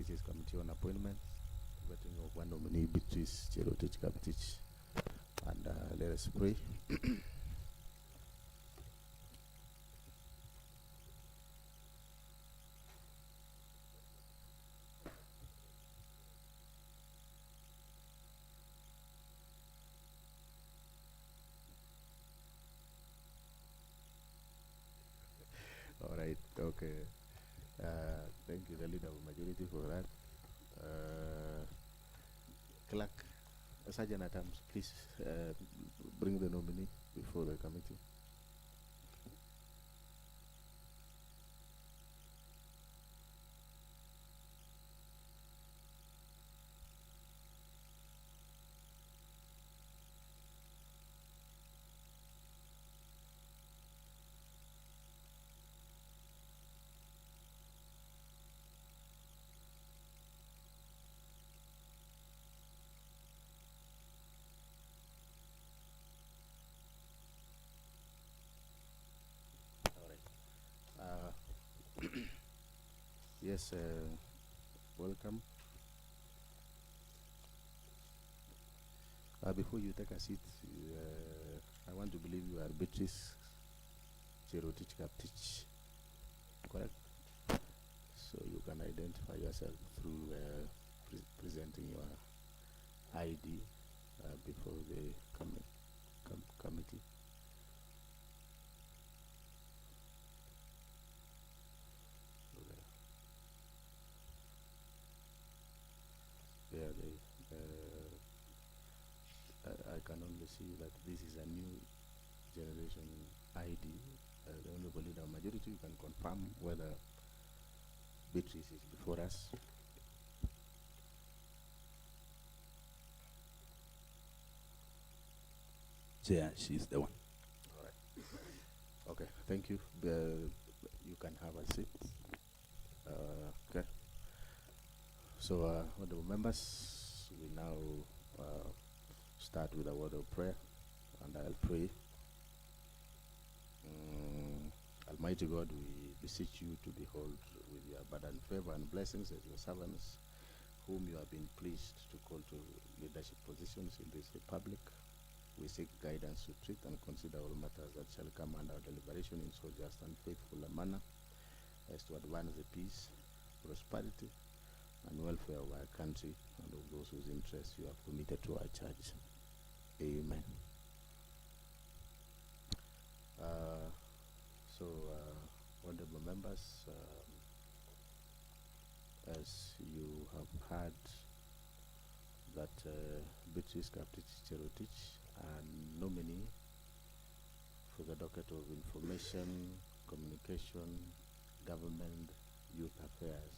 Beatrice Committee on Appointments, voting of one nominee, Beatrice Cherotich Kaptich. And let us pray. All right, okay. Thank you, the leader of majority, for that. Clerk, Sergeant at Arms, please bring the nominee before the committee. Yes, welcome. Before you take a seat, I want to believe you are Beatrice Cherotich Kaptich, correct? So you can identify yourself through presenting your ID before the committee. Yeah, I can only see that this is a new generation ID. The Honorable Leader of Majority, you can confirm whether Beatrice is before us. Yeah, she's the one. All right. Okay, thank you. You can have a seat. Okay. So, honorable members, we now start with a word of prayer, and I'll pray. Almighty God, we beseech you to behold with your abundant favor and blessings as your servants, whom you have been pleased to call to leadership positions in this republic. We seek guidance to treat and consider all matters that shall come under our deliberation in so just and faithful a manner as to advance the peace, prosperity, and welfare of our country and of those whose interests you have committed to our charge. Amen. Honorable members, as you have heard that Beatrice Kaptich Cherotich, nominee for the docket of Information, Communication, Government, Youth Affairs,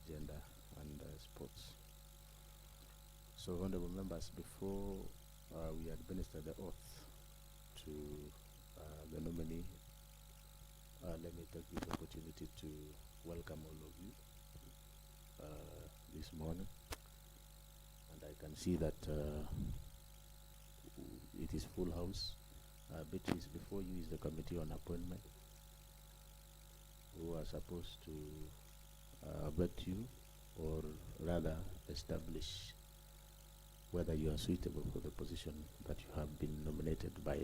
Gender and Sports. So, honorable members, before we administer the oath to the nominee, let me take this opportunity to welcome all of you this morning. And I can see that it is full house. Beatrice, before you is the Committee on Appointment, who are supposed to vet you, or rather establish whether you are suitable for the position that you have been nominated by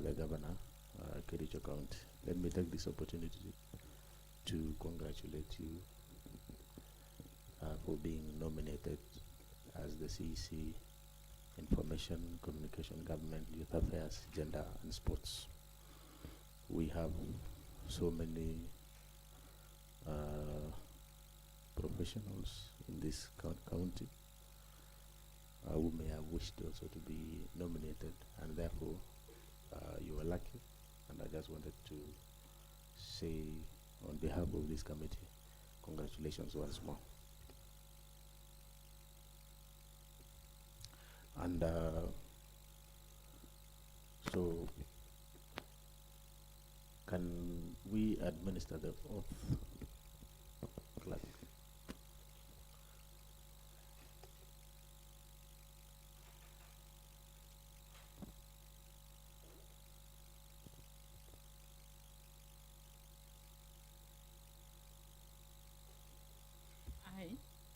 the Governor, Kericho County. Let me take this opportunity to congratulate you for being nominated as the CEC Information, Communication, Government, Youth Affairs, Gender and Sports. We have so many professionals in this county who may have wished also to be nominated, and therefore you are lucky. And I just wanted to say on behalf of this committee, congratulations once more. And so, can we administer the oath, clerk?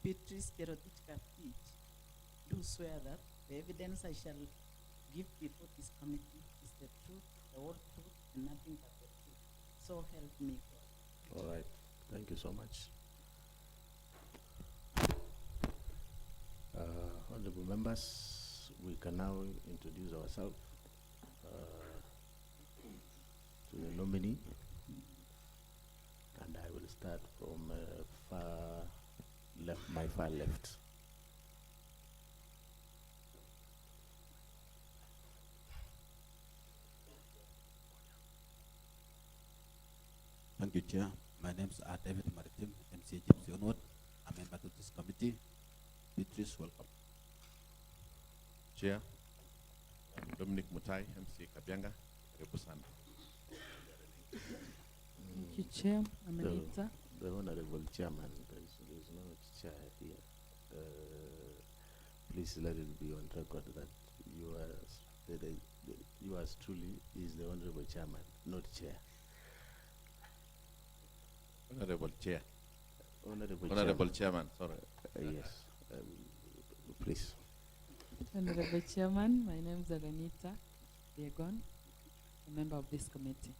Beatrice Cherotich Kaptich, do swear that the evidence I shall give before this committee is the truth, the whole truth, and nothing but the truth. So help me God. All right. Thank you so much. Honorable members, we can now introduce ourselves to the nominee. And I will start from far left, my far left. Thank you, Chair. My name is David Maritim, MCA Gypsy Onward. I'm a member of this committee. Beatrice, welcome. Chair, I'm Dominic Mutai, MCA Kabianga, Rebusanda. Thank you, Chair. I'm Anita. The Honorable Chairman, there's no chair here. Please let it be on record that yours truly is the Honorable Chairman, not Chair. Honorable Chair. Honorable Chairman, sorry. Yes, please. Honorable Chairman, my name is Aranita Diegon, a member of this committee.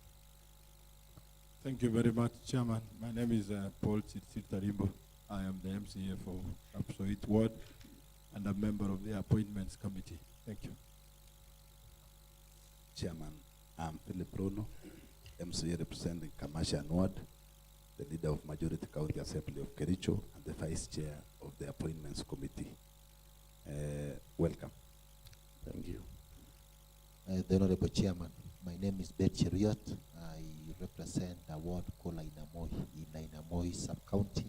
Thank you very much, Chairman. My name is Paul Tarimbo. I am the MCA for Kapsoit Ward and a member of the Appointments Committee. Thank you. Chairman, I'm Philip Bruno, MCA representing Kamasha Ward, the leader of Majority County Assembly of Kericho, and the vice chair of the Appointments Committee. Welcome. Thank you. The Honorable Chairman, my name is Bet Cheriot. I represent a ward called Ainamoi in Ainamoi sub-county,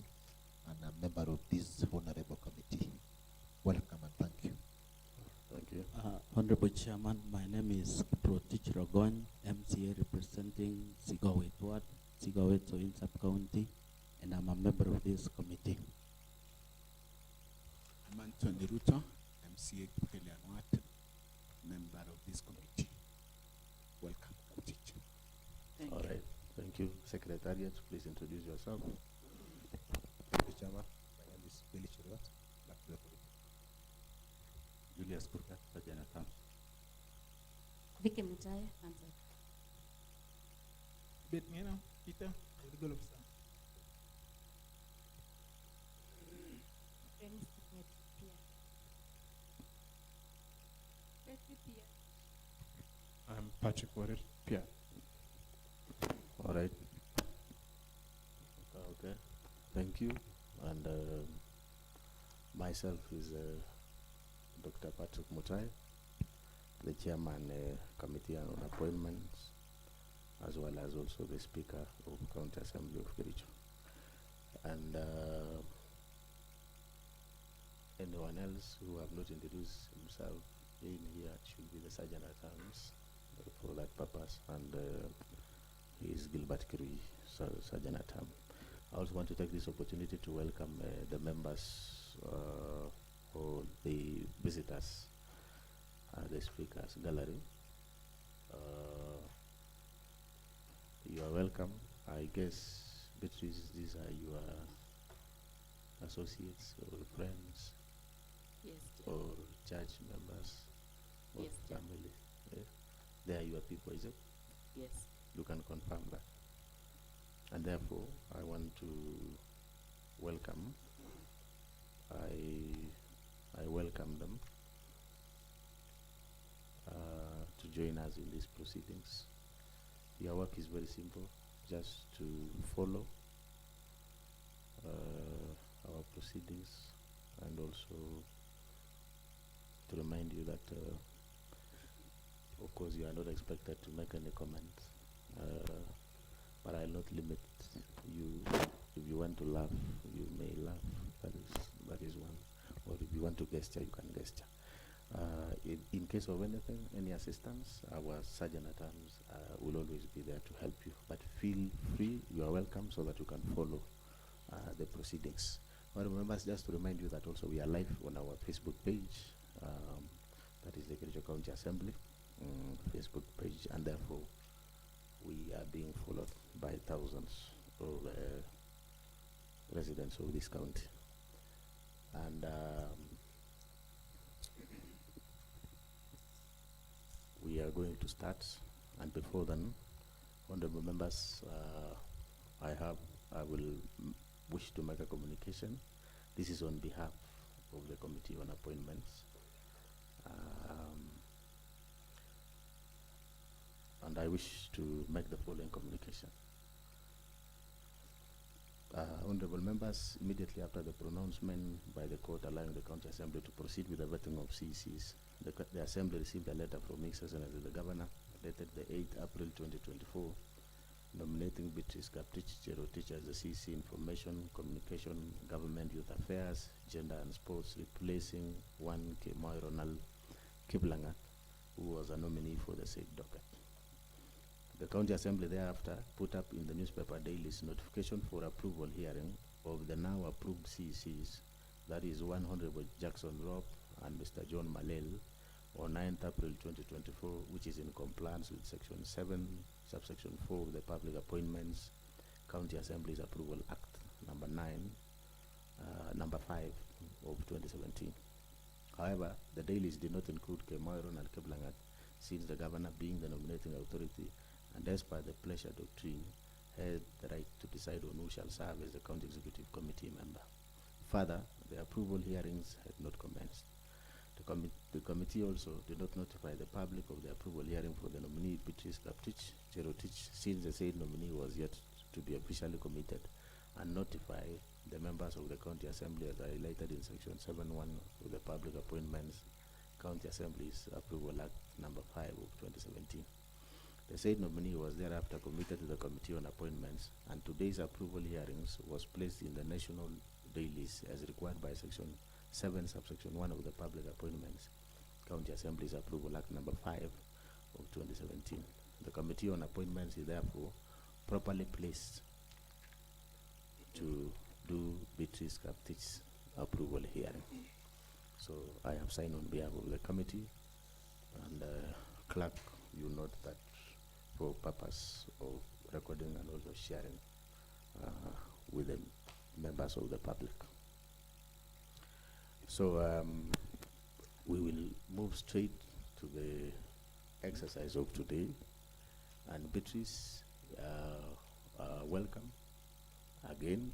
and I'm a member of this honorable committee. Welcome and thank you. Thank you. Honorable Chairman, my name is Protich Rogon, MCA representing Sigawet Ward, Sigawet Soin sub-county, and I'm a member of this committee. I'm Anthony Ruto, MCA Kukelian Ward, member of this committee. Welcome, teacher. Thank All you. right. Thank you. Secretariat, please introduce yourself. Thank you, Chairman. My name is Billy Cheriot. Back to the committee. Julius Kurka, Sajana Tam. Vicky Mutai, answer. Bet Mena, Peter, legal officer. Friends, Pia. Betty Pia. I'm Patrick Warren, Pierre. All right. Okay. Thank you. And myself is Dr. Patrick Mutai, the chairman committee on appointments, as well as also the speaker of County Assembly of Kericho. And anyone else who have not introduced himself in here should be the sergeant at arms for that purpose, and he is Gilbert Kirui, sergeant at arms. I also want to take this opportunity to welcome the members or the visitors, the speakers gallery. You are welcome. I guess, Beatrice, these are your associates or friends Yes, Chair. or church members or Yes, Chair. family. Yeah? They are your people, is it? Yes. You can confirm that. And therefore, I want to welcome. I welcome them to join us in these proceedings. Your work is very simple, just to follow our proceedings, and also to remind you that, of course, you are not expected to make any comments, but I'll not limit you. If you want to laugh, you may laugh. That is one. Or if you want to gesture, you can gesture. In case of anything, any assistance, our sergeant at arms will always be there to help you. But feel free, you are welcome, so that you can follow the proceedings. But remember, just to remind you that also we are live on our Facebook page, that is the Kericho County Assembly Facebook page, and therefore we are being followed by thousands of residents of this county. And we are going to start. And before then, honorable members, I will wish to make a communication. This is on behalf of the Committee on Appointments. And I wish to make the following communication. Honorable members, immediately after the pronouncement by the court allowing the County Assembly to proceed with the vetting of CECs, the Assembly received a letter from His Excellency the Governor, dated the 8th April 2024, nominating Beatrice Kaptich Cherotich as the CEC Information, Communication, Government, Youth Affairs, Gender and Sports, replacing one Kemoy Ronald Kiblangat, who was a nominee for the said docket. The County Assembly thereafter put up in the newspaper dailies notification for approval hearing of the now approved CECs, that is one Honorable Jackson Robb and Mr. John Malel, on 9th April 2024, which is in compliance with Section 7, subsection 4 of the Public Appointments County Assemblies Approval Act number 5 of 2017. However, the dailies did not include Kemoy Ronald Kiblangat, since the Governor, being the nominating authority and as per the pleasure doctrine, had the right to decide on who shall serve as the County Executive Committee member. Further, the approval hearings had not commenced. The committee also did not notify the public of the approval hearing for the nominee Beatrice Kaptich Cherotich, since the said nominee was yet to be officially committed, and notify the members of the County Assembly as highlighted in Section 7.1 of the Public Appointments County Assemblies Approval Act number 5 of 2017. The said nominee was thereafter committed to the Committee on Appointments, and today's approval hearings was placed in the national dailies as required by Section 7, subsection 1 of the Public Appointments County Assemblies Approval Act number 5 of 2017. The Committee on Appointments is therefore properly placed to do Beatrice Kaptich's approval hearing. So I have signed on behalf of the committee, and clerk, you note that for purpose of recording and also sharing with the members of the public. So we will move straight to the exercise of today. And Beatrice, welcome again.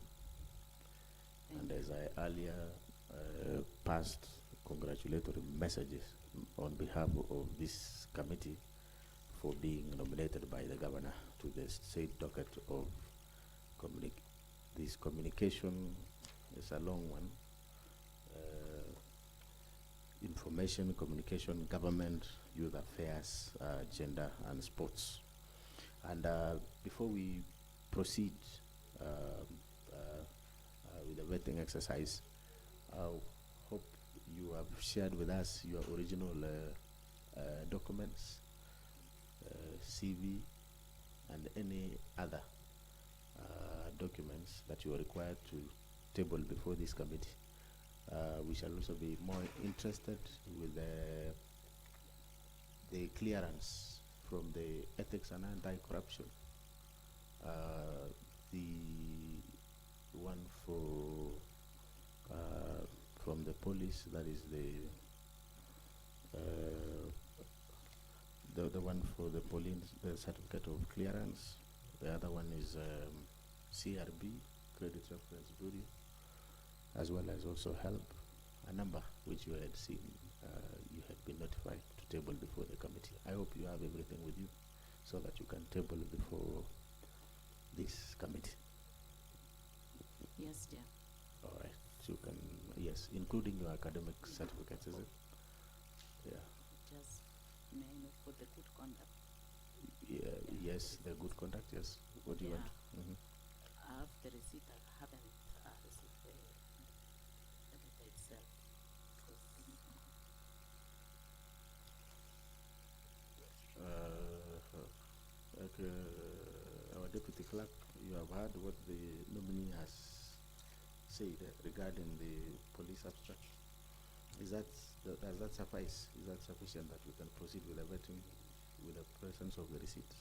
And as I earlier passed congratulatory messages on behalf of this committee for being nominated by the Governor to the state docket of this communication is a long one. Information, communication, government, youth affairs, gender and sports. And before we proceed with the vetting exercise, I hope you have shared with us your original documents, CV, and any other documents that you are required to table before this committee. We shall also be more interested with the clearance from the Ethics and Anti-Corruption, the one from the police, that is the one for the police, the certificate of clearance. The other one is CRB, Credit Reference Bureau, as well as also HELP, a number which you had seen, you had been notified to table before the committee. I hope you have everything with you so that you can table before this committee. Yes, dear. All right, so you can, yes, including your academic certificates, is it? Yeah. Just may I know for the good conduct. Yeah, yes, the good conduct, yes. What do you want? Mm-hmm. I have the receipt. I haven't received the letter itself. Our deputy clerk, you have heard what the nominee has said regarding the police abstract. Does that suffice? Is that sufficient that we can proceed with the vetting with the presence of the receipt?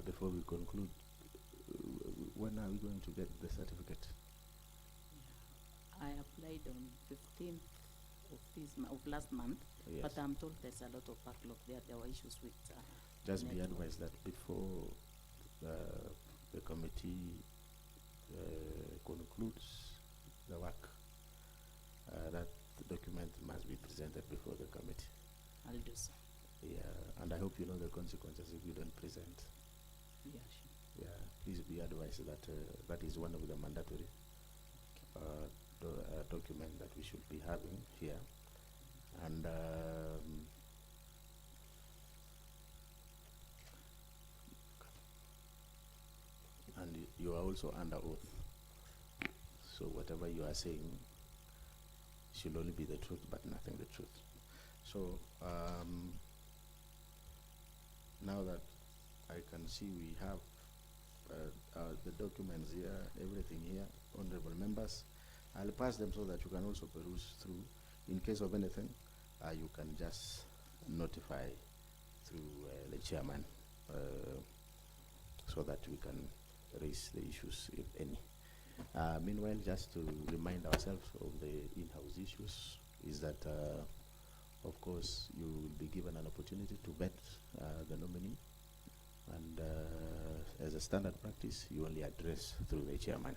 Before we conclude, When are we going to get the certificate? I applied on 15th of last month, Yes. but I'm told there's a lot of backlog there. There were issues with. Just be network. advised that before the committee concludes the work, that document must be presented before the committee. I'll do so. Yeah, and I hope you know the consequences if you don't present. Yeah, sure. Yeah, please be advised that that is one of the mandatory document that we should be having here. And you are also under oath. So whatever you are saying should only be the truth, but nothing the truth. So now that I can see we have the documents here, everything here, honorable members, I'll pass them so that you can also peruse through. In case of anything, you can just notify through the chairman so that we can raise the issues, if any. Meanwhile, just to remind ourselves of the in-house issues, is that, of course, you will be given an opportunity to vet the nominee, and as a standard practice, you only address through the chairman.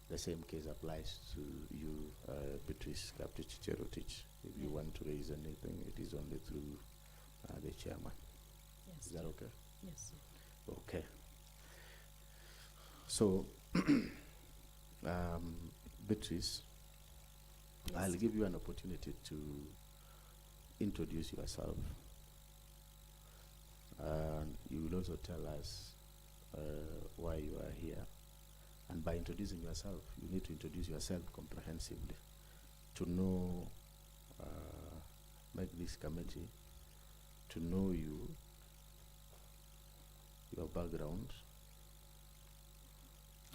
The same case applies to you, Beatrice Kaptich-Cherotich. If you want to raise anything, it is only through the chairman. Yes. Is that okay? Yes. Sir. Okay. So, Beatrice, Yes. I'll give you an opportunity to introduce yourself. You will also tell us why you are here. And by introducing yourself, you need to introduce yourself comprehensively to know, make this committee to know you, your background.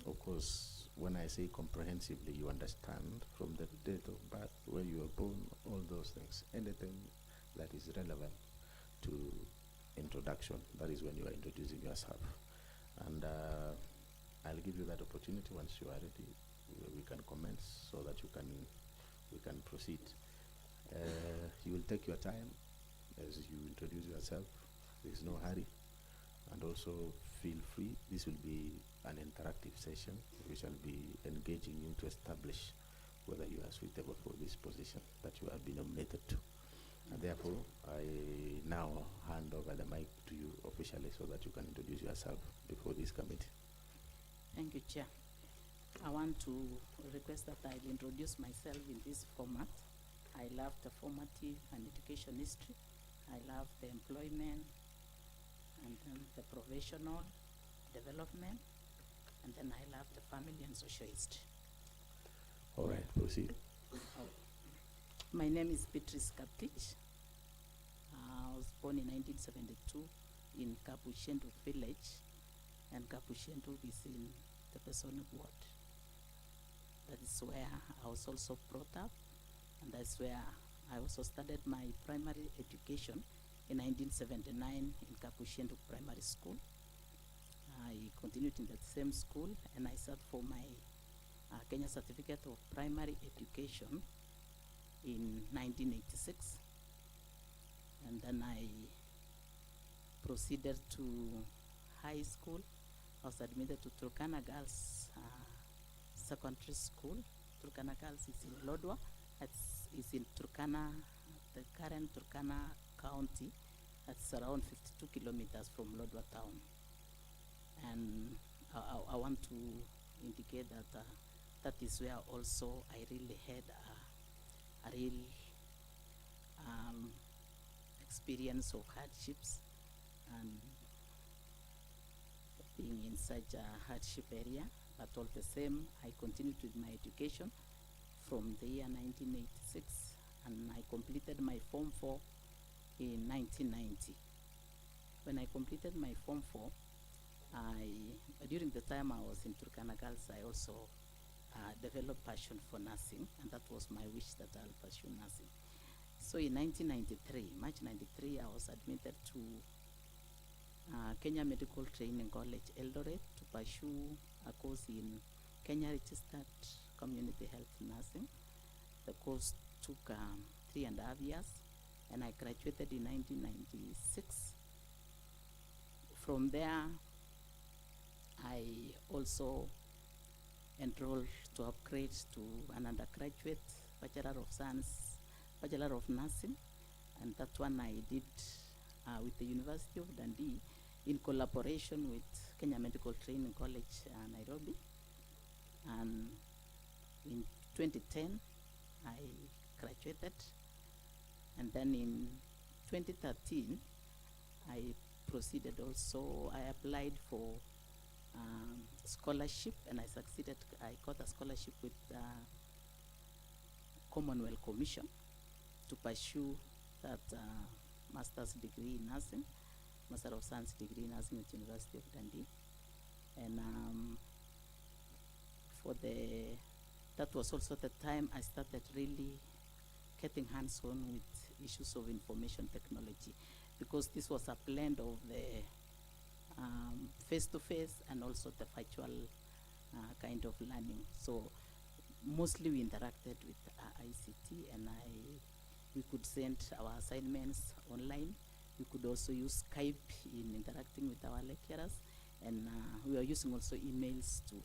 Of course, when I say comprehensively, you understand from the date of birth, where you were born, all those things. Anything that is relevant to introduction, that is when you are introducing yourself. And I'll give you that opportunity. Once you are ready, we can commence so that we can proceed. You will take your time as you introduce yourself. There is no hurry. And also feel free. This will be an interactive session. We shall be engaging you to establish whether you are suitable for this position that you have been nominated to. And therefore, I now hand over the mic to you officially so that you can introduce yourself before this committee. Thank you, Chair. I want to request that I introduce myself in this format. I love the formative and education history. I love the employment and then the professional development, and then I love the family and social history. All right, proceed. My name is Beatrice Kaptich. I was born in 1972 in Kapushendu village, and Kapushendu is in the Pesone ward. That is where I was also brought up, and that's where I also started my primary education in 1979 in Kapushendu Primary School. I continued in that same school, and I sat for my Kenya Certificate of Primary Education in 1986. And then I proceeded to high school. I was admitted to Turkana Girls Secondary School. Turkana Girls is in Lodwa. It's in Turkana, the current Turkana County. That's around 52 kilometers from Lodwa town. And I want to indicate that that is where also I really had a real experience of hardships and being in such a hardship area. But all the same, I continued with my education from the year 1986, and I completed my Form 4 in 1990. When I completed my Form 4, during the time I was in Turkana Girls, I also developed passion for nursing, and that was my wish that I'll pursue nursing. So in 1993, March 93, I was admitted to Kenya Medical Training College, Eldoret, to pursue a course in Kenya Registered Community Health Nursing. The course took 3.5 years, and I graduated in 1996. From there, I also enrolled to upgrade to an undergraduate Bachelor of Science, Bachelor of Nursing, and that one I did with the University of Dundee in collaboration with Kenya Medical Training College, Nairobi. And in 2010, I graduated, and then in 2013, I proceeded also. I applied for scholarship, and I succeeded. I got a scholarship with Commonwealth Commission to pursue that master's degree in nursing, Master of Science degree in nursing at University of Dundee. And that was also the time I started really getting hands-on with issues of information technology, because this was a blend of the face-to-face and also the virtual kind of learning. So mostly we interacted with ICT, and we could send our assignments online. We could also use Skype in interacting with our lecturers, and we are using also emails to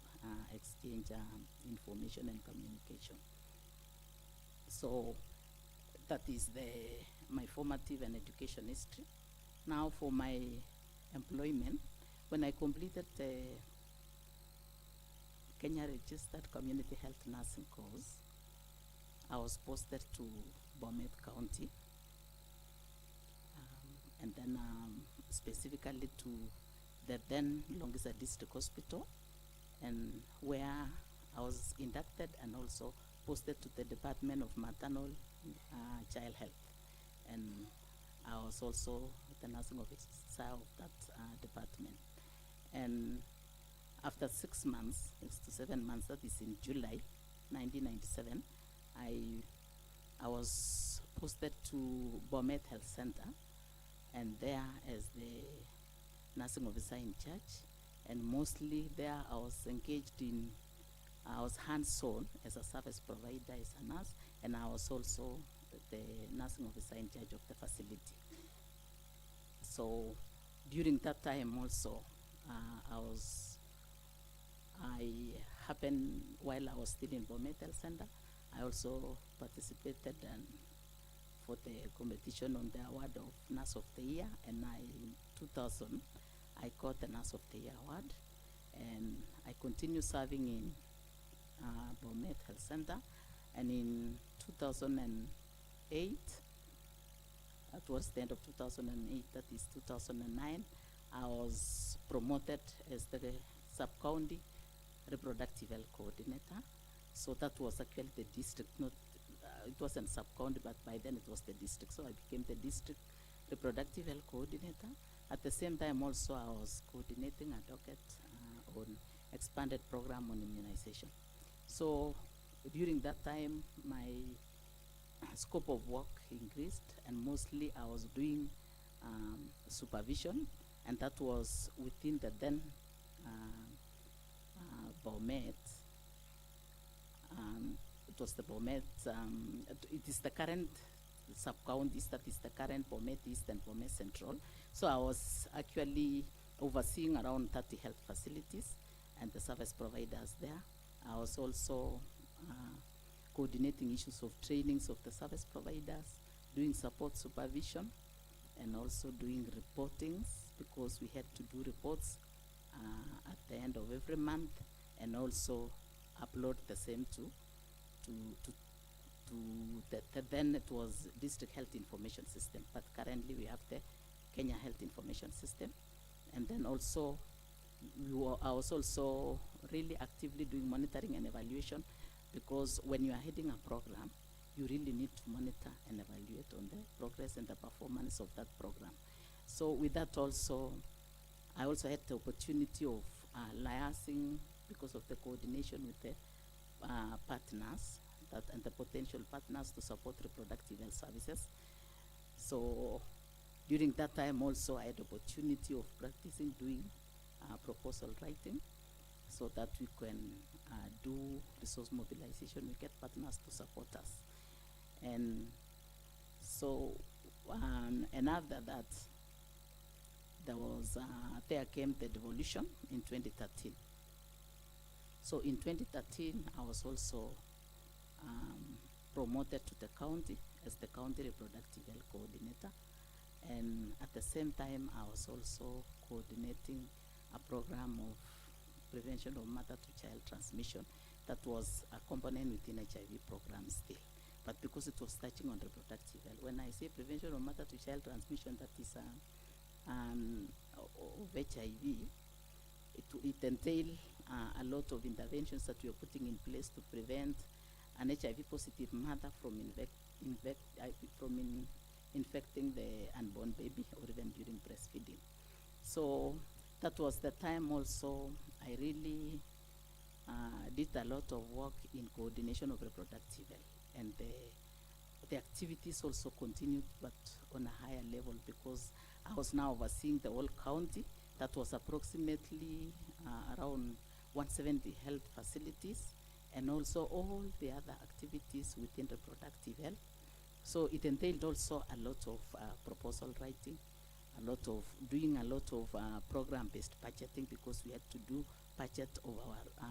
exchange information and communication. So that is my formative and education history. Now for my employment, when I completed the Kenya Registered Community Health Nursing course, I was posted to Bomet County, and then specifically to the then Longisa District Hospital, and where I was inducted and also posted to the Department of Maternal Child Health, and I was also the nursing officer of that department. And after 6 months, 6 to 7 months, that is in July 1997, I was posted to Bomet Health Center, and there as the nursing officer in charge. And mostly there I was engaged in, I was hands-on as a service provider, as a nurse, and I was also the nursing officer in charge of the facility. So during that time also, while I was still in Bomet Health Center, I also participated for the competition on the award of Nurse of the Year, and in 2000, I got the Nurse of the Year award, and I continued serving in Bomet Health Center, and in 2008, towards the end of 2008, that is 2009, I was promoted as the sub-county reproductive health coordinator. So that was actually the district, it wasn't sub-county, but by then it was the district. So I became the district reproductive health coordinator. At the same time also I was coordinating a docket on expanded program on immunization. So during that time, my scope of work increased, and mostly I was doing supervision, and that was within the then Bomet. It was the Bomet, it is the current sub-counties, that is the current Bomet East and Bomet Central. So I was actually overseeing around 30 health facilities and the service providers there. I was also coordinating issues of trainings of the service providers, doing support supervision, and also doing reportings, because we had to do reports at the end of every month, and also upload the same to then it was District Health Information System, but currently we have the Kenya Health Information System. And then also I was also really actively doing monitoring and evaluation, because when you are heading a program, you really need to monitor and evaluate on the progress and the performance of that program. So with that also, I also had the opportunity of liaising, because of the coordination with the partners and the potential partners to support reproductive health services. So During that time also, I had opportunity of practicing doing proposal writing so that we can do resource mobilization. We get partners to support us. And so, and after that, there came the devolution in 2013. So in 2013, I was also promoted to the county as the county reproductive health coordinator. And at the same time, I was also coordinating a program of prevention of mother-to-child transmission that was a component within HIV program still. But because it was touching on reproductive health, when I say prevention of mother-to-child transmission, that is of HIV, it entails a lot of interventions that we are putting in place to prevent an HIV-positive mother from infecting the unborn baby or even during breastfeeding. So that was the time also I really did a lot of work in coordination of reproductive health. And the activities also continued, but on a higher level, because I was now overseeing the whole county. That was approximately around 170 health facilities, and also all the other activities within reproductive health. So it entailed also a lot of proposal writing, doing a lot of program-based budgeting, because we had to do budget of our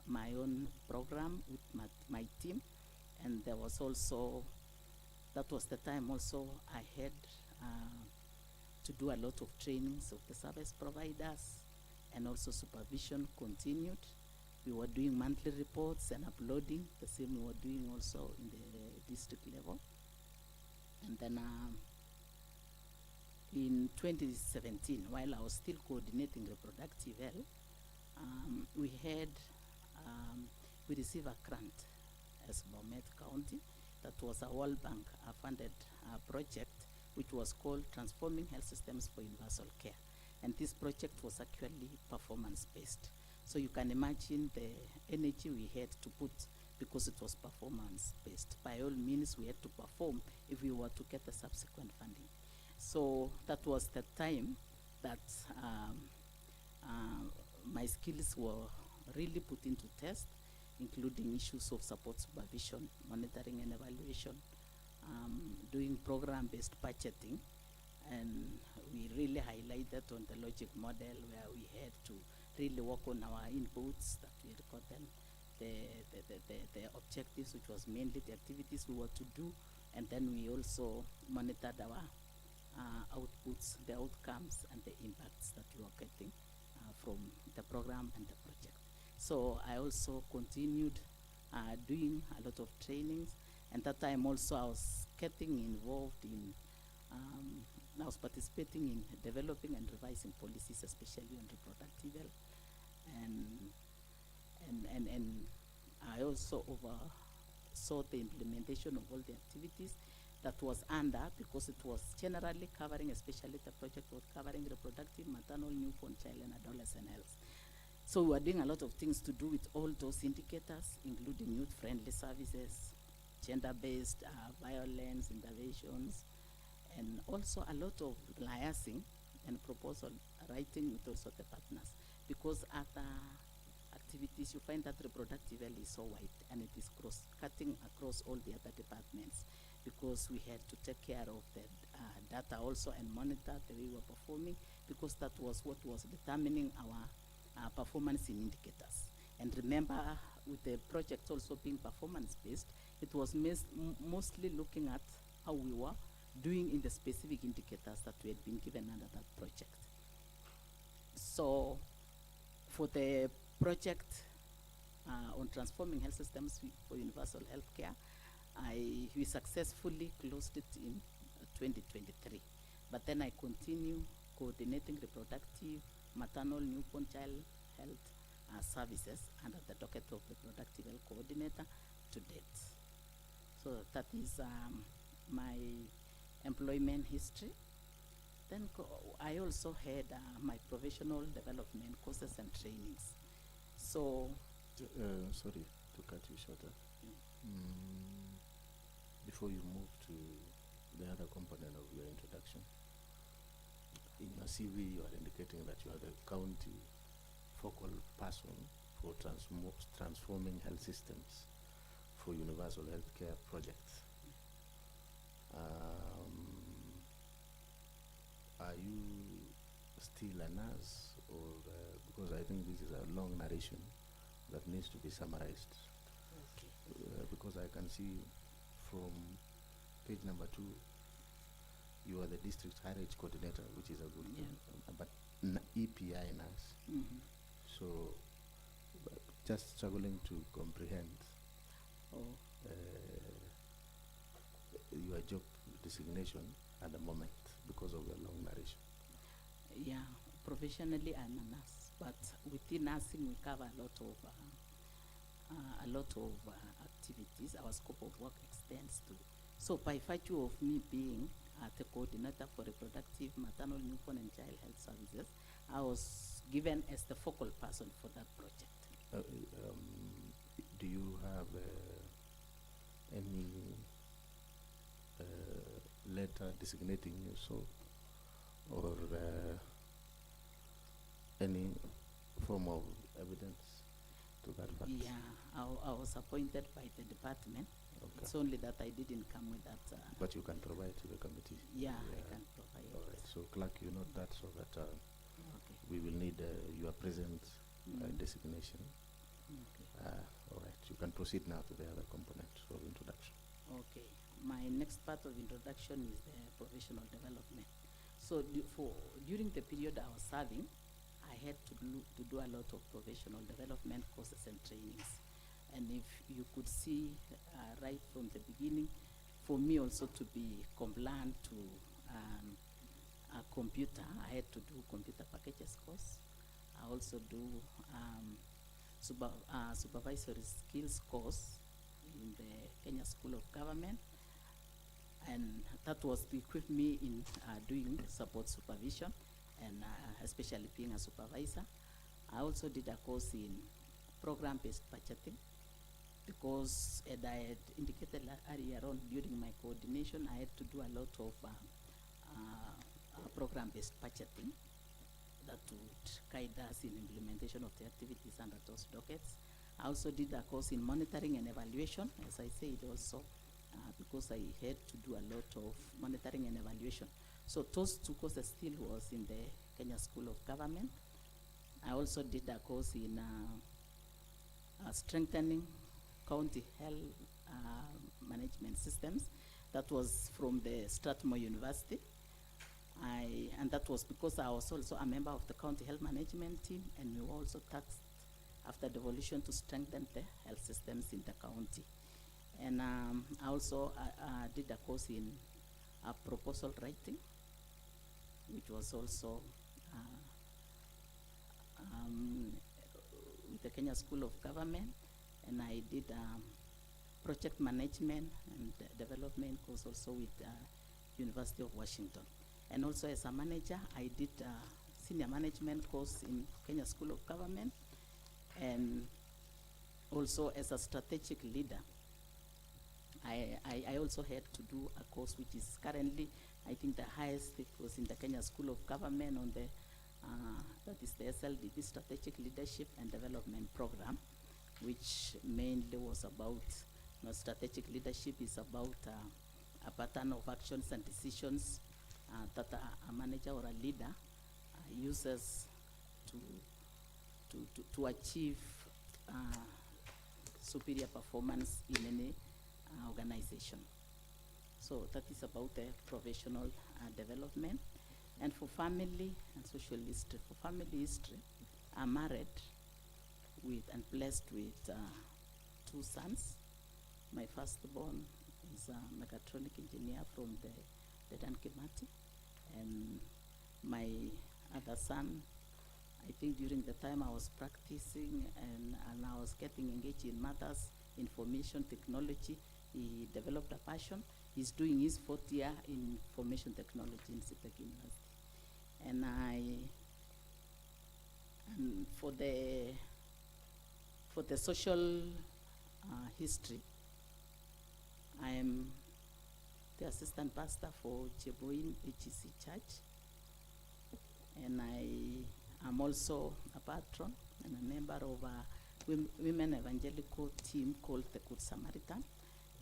my own program with my team. And there was also, that was the time also I had to do a lot of trainings of the service providers, and also supervision continued. We were doing monthly reports and uploading, the same we were doing also in the district level. And then in 2017, while I was still coordinating reproductive health, we received a grant as Bomet County. That was a World Bank funded project, which was called Transforming Health Systems for Universal Care. And this project was actually performance-based. So you can imagine the energy we had to put, because it was performance-based. By all means, we had to perform if we were to get the subsequent funding. So that was the time that my skills were really put into test, including issues of support supervision, monitoring and evaluation, doing program-based budgeting. And we really highlighted on the logic model, where we had to really work on our inputs, that we record them, the objectives, which was mainly the activities we were to do, and then we also monitored our outputs, the outcomes, and the impacts that we were getting from the program and the project. So I also continued doing a lot of trainings, and that time also I was getting involved in, I was participating in developing and revising policies, especially on reproductive health. And I also oversaw the implementation of all the activities that was under, because it was generally covering, especially the project was covering reproductive, maternal, newborn, child, and adolescent health. So we were doing a lot of things to do with all those indicators, including youth-friendly services, gender-based violence interventions, and also a lot of liaising and proposal writing with also the partners. Because other activities, you find that reproductive health is so wide, and it is cutting across all the other departments, because we had to take care of the data also and monitor the way we were performing, because that was what was determining our performance in indicators. And remember, with the project also being performance-based, it was mostly looking at how we were doing in the specific indicators that we had been given under that project. So for the project on transforming health systems for universal health care, we successfully closed it in 2023. But then I continue coordinating reproductive, maternal, newborn, child health services under the docket of reproductive health coordinator to date. So that is my employment history. Then I also had my professional development courses and trainings. So, sorry to cut you shorter. Before you move to the other component of your introduction, in your CV, you are indicating that you are the county focal person for transforming health systems for universal healthcare projects. Are you still a nurse, or because I think this is a long narration that needs to be summarized? Okay. Because I can see from page number 2, you are the district higher ed coordinator, which is a good thing, but EPI nurse. Mm-hmm. So, just struggling to comprehend Oh, your job designation at the moment because of the long narration. yeah, professionally I'm a nurse, but within nursing we cover a lot of activities. Our scope of work extends to. So by virtue of me being the coordinator for reproductive, maternal, newborn, and child health services, I was given as the focal person for that project. Do you have any letter designating you so, or any form of evidence to that fact? Yeah, I was appointed by the department. Okay. It's only that I didn't come with that. But you can provide to the committee? Yeah, I can provide. All right. So, clerk, you note that so that Okay. we will need your present Mm. designation. Okay. All right. You can proceed now to the other component of introduction. Okay. My next part of introduction is the professional development. So during the period I was serving, I had to do a lot of professional development courses and trainings. And if you could see right from the beginning, for me also to be compliant to a computer, I had to do computer packages course. I also do supervisory skills course in the Kenya School of Government, and that was to equip me in doing support supervision, and especially being a supervisor. I also did a course in program-based budgeting, because as I had indicated earlier on, during my coordination, I had to do a lot of program-based budgeting that would guide us in implementation of the activities under those dockets. I also did a course in monitoring and evaluation, as I said also, because I had to do a lot of monitoring and evaluation. So those 2 courses still was in the Kenya School of Government. I also did a course in strengthening county health management systems. That was from the Strathmore University. And that was because I was also a member of the county health management team, and we were also tasked after devolution to strengthen the health systems in the county. And I also did a course in proposal writing, which was also with the Kenya School of Government, and I did project management and development course also with University of Washington. And also as a manager, I did a senior management course in Kenya School of Government, and also as a strategic leader, I also had to do a course which is currently, I think, the highest. It was in the Kenya School of Government on the, that is the SLDB, Strategic Leadership and Development Program, which mainly was about, strategic leadership is about a pattern of actions and decisions that a manager or a leader uses to achieve superior performance in any organization. So that is about the professional development. And for family and social history, for family history, I'm married with and blessed with 2 sons. My firstborn is a mechatronic engineer from the Dedan Kimathi, and my other son, I think during the time I was practicing and I was getting engaged in matters, information technology, he developed a passion. He's doing his 4th year in information technology in CPEC University. And for the social history, I am the assistant pastor for Cheboin HEC Church. And I am also a patron and a member of a women evangelical team called the Good Samaritan.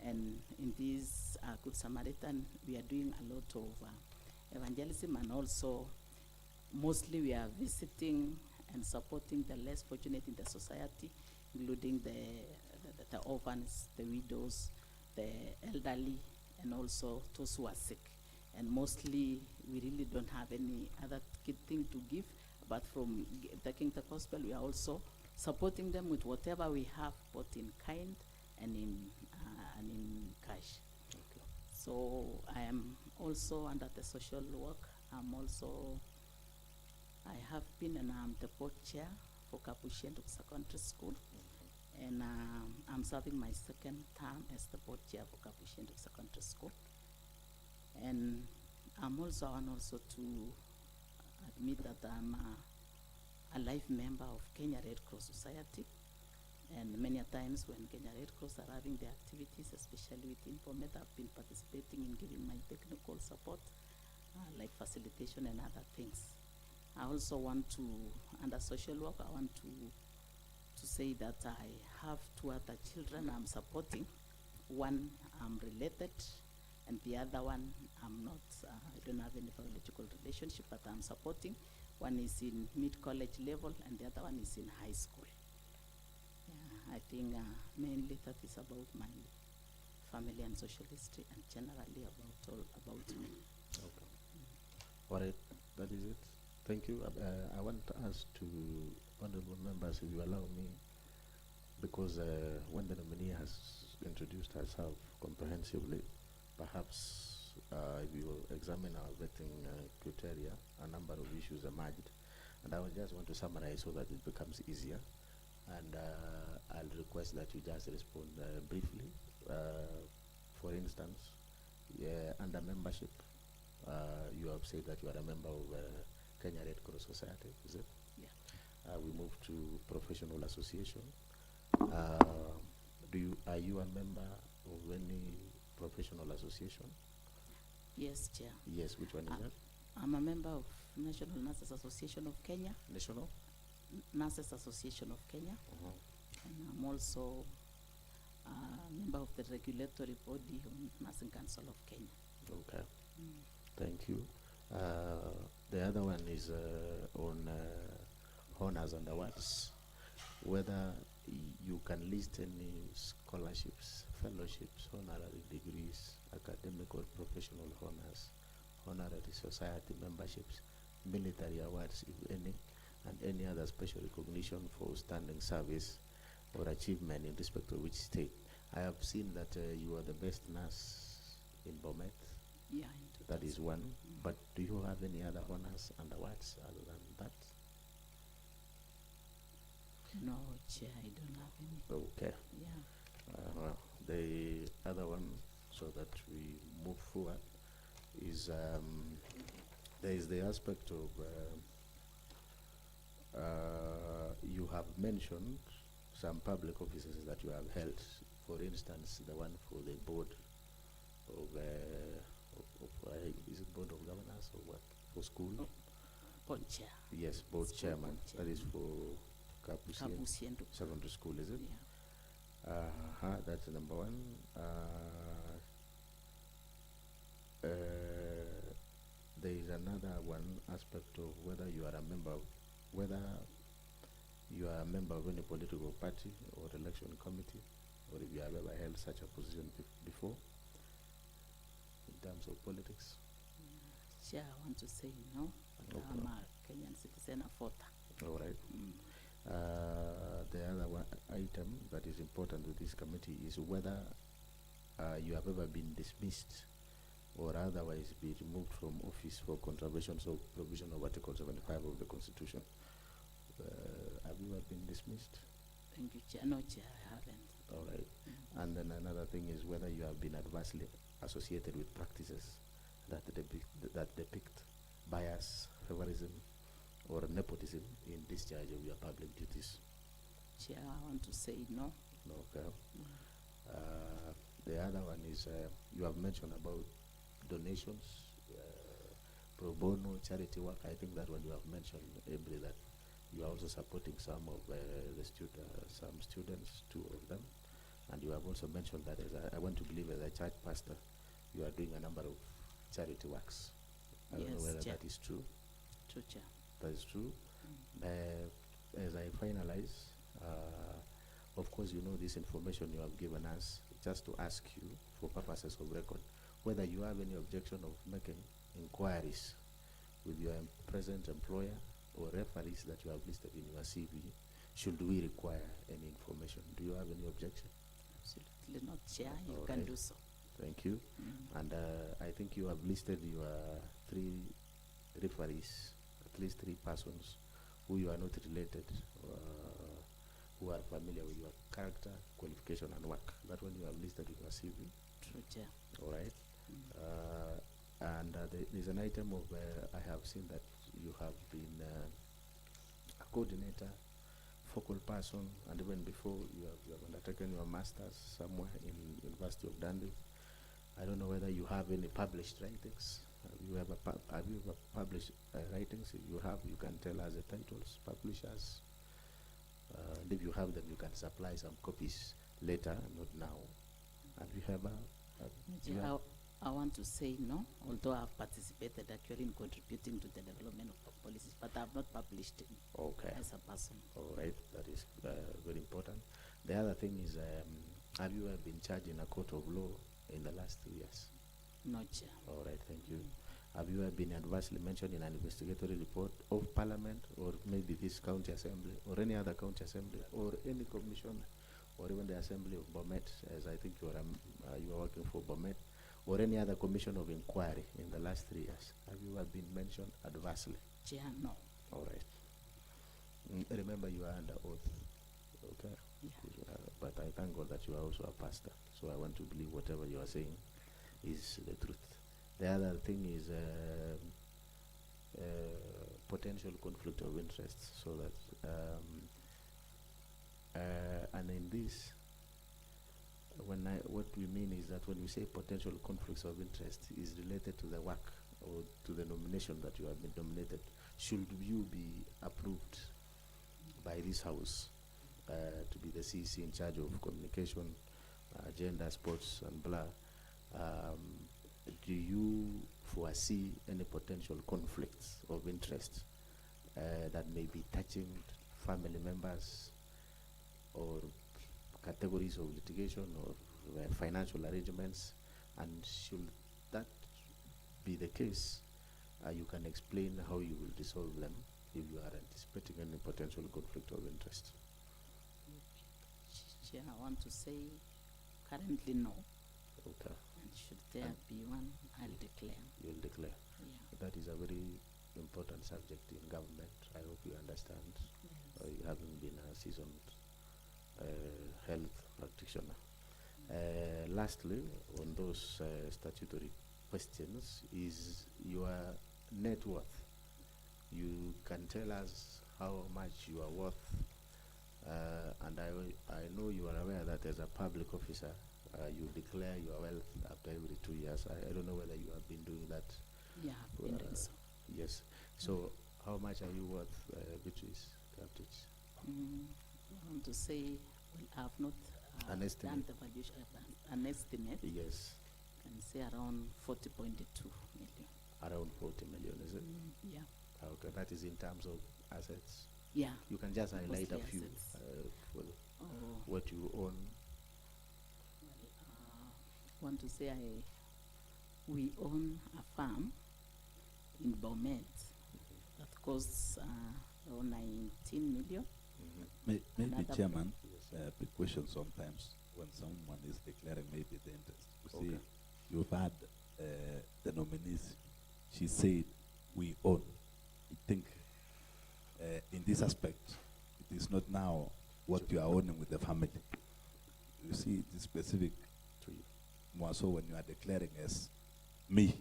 And in this Good Samaritan, we are doing a lot of evangelism, and also mostly we are visiting and supporting the less fortunate in the society, including the orphans, the widows, the elderly, and also those who are sick. And mostly we really don't have any other thing to give, but from taking the gospel, we are also supporting them with whatever we have, both in kind and in cash. Okay. So I am also under the social work. I have been and I'm the board chair for Kapushendu Secondary School. And I'm serving my second term as the board chair for Kapushendu Secondary School. And I'm also to admit that I'm a life member of Kenya Red Cross Society. And many a times when Kenya Red Cross are having their activities, especially with Informet, I've been participating in giving my technical support, like facilitation and other things. I also want to, under social work, I want to say that I have two other children I'm supporting. One I'm related, and the other one I'm not, I don't have any biological relationship, but I'm supporting. One is in mid-college level, and the other one is in high school. Yeah, I think mainly that is about my family and social history, and generally about me. Okay. All right, that is it. Thank you. I want to ask to honorable members, if you allow me, because when the nominee has introduced herself comprehensively, perhaps if you will examine our vetting criteria, a number of issues emerged, and I would just want to summarize so that it becomes easier. And I'll request that you just respond briefly. For instance, under membership, you have said that you are a member of Kenya Red Cross Society, is it? Yeah. We move to professional association. Are you a member of any professional association? Yes, Chair. Yes, which one is that? I'm a member of National Nurses Association of Kenya. National? Nurses Association of Kenya. And I'm also a member of the regulatory body on Nursing Council of Kenya. Okay. Thank you. The other one is on honors and awards. Whether you can list any scholarships, fellowships, honorary degrees, academic or professional honors, honorary society memberships, military awards, if any, and any other special recognition for outstanding service or achievement in respect of which state. I have seen that you are the best nurse in Bomet. Yeah, That is one. But do you have any other honors and awards other than that? No, Chair, I don't have any. Okay. Yeah. The other one, so that we move forward, is there is the aspect of you have mentioned some public offices that you have held. For instance, the one for the board of is it board of governors or what, for school? Board chair. Yes, board School chairman. board chair. That is for Kapushendu Secondary School, is it? Yeah. That's number one. There is another one aspect of whether you are a member of, any political party or election committee, or if you have ever held such a position before in terms of politics. Chair, I want to say no, but Okay. I'm a Kenyan citizen, a voter. All right. The other one item that is important to this committee is whether you have ever been dismissed or otherwise be removed from office for contraventions of provision of Article 75 of the Constitution. Have you ever been dismissed? Thank you, Chair. No, Chair, I haven't. All right. And then another thing is whether you have been adversely associated with practices that depict bias, favorism, or nepotism in discharge of your public duties. Chair, I want to say no. Okay. The other one is you have mentioned about donations, pro bono charity work. I think that one you have mentioned, Abri, that you are also supporting some of some students, 2 of them, and you have also mentioned that I want to believe as a church pastor, you are doing a number of charity works. I don't know Yes, whether Chair. that is true. True, Chair. That is true. As I finalize, of course, you know this information you have given us, just to ask you, for purposes of record, whether you have any objection of making inquiries with your present employer or referees that you have listed in your CV, should we require any information. Do you have any objection? Absolutely not, Chair. You All can right. do so. Thank you. And I think you have listed your 3 referees, at least 3 persons who you are not related, who are familiar with your character, qualification, and work. That one you have listed in your CV. True, Chair. All right. And there's an item of, I have seen that you have been a coordinator, focal person, and even before you have undertaken your master's somewhere in University of Dundee. I don't know whether you have any published writings. Have you ever published writings? If you have, you can tell us the titles, publishers. And if you have them, you can supply some copies later, not now. And we have Chair, I want to say no, although I've participated actually in contributing to the development of policies, but I've not published it as a person. All right, that is very important. The other thing is, have you ever been charged in a court of law in the last 2 years? No, Chair. All right, thank you. Have you ever been adversely mentioned in an investigatory report of Parliament, or maybe this county assembly, or any other county assembly, or any commission, or even the assembly of Bomet, as I think you are working for Bomet, or any other commission of inquiry in the last 3 years? Have you ever been mentioned adversely? Chair, no. All right. Remember, you are under oath. Okay. Yeah. But I thank God that you are also a pastor. So I want to believe whatever you are saying is the truth. The other thing is potential conflict of interest. So that, and in this, what we mean is that when we say potential conflicts of interest is related to the work or to the nomination that you have been nominated, should you be approved by this house to be the CEC in charge of communication, gender, sports, and blah, do you foresee any potential conflicts of interest that may be touching family members or categories of litigation or financial arrangements? And should that be the case, you can explain how you will resolve them if you are anticipating any potential conflict of interest. Chair, I want to say currently no. Okay. And should there be one, I'll declare. You'll declare. Yeah. That is a very important subject in government. I hope you understand. Yes. You haven't been a seasoned health practitioner. Lastly, on those statutory questions, is your net worth. You can tell us how much you are worth, and I know you are aware that as a public officer, you declare your wealth after every 2 years. I don't know whether you have been doing that. Yeah, I've been doing so. Yes. So how much are you worth, Beatrice Kaptich? I want to say, well, I've not An estimate. done the valuation, an estimate. Yes. Can say around 40.2 million. Around 40 million, is it? Yeah. Okay, that is in terms of assets. Yeah. You can just highlight a Mostly few assets. for what you own. I want to say we own a farm in Bomet that costs around 19 million. Maybe, Another Chairman, the question sometimes when someone is declaring maybe the interest. You see, you've had the nominees, she said, we own. I think in this aspect, it is not now what you are owning with the family. You see, it is specific to you. More so when you are declaring as me,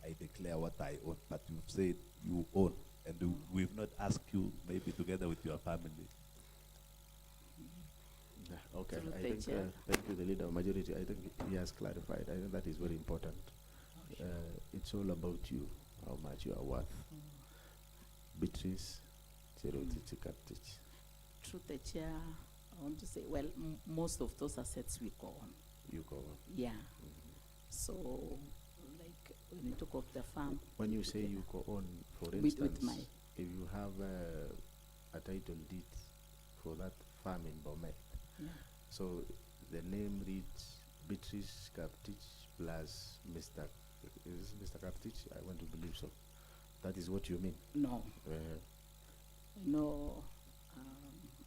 I declare what I own, but you've said you own, and we've not asked you maybe together with your family. Okay, Absolutely, I think, Chair. thank you, the leader of majority. I think he has clarified. I think that is very important. It's all about you. how much you are worth. Beatrice Cherotich Kaptich. Through the chair, I want to say, well, most of those assets we go on. You go on. Yeah. So, like, when you talk of the farm. When you say you go on, for With instance, my, if you have a title deed for that farm in Bomet, yeah. so the name reads Beatrice Kaptich plus Mr. Is Mr. Kaptich? I want to believe so. That is what you mean? No. Uh, No,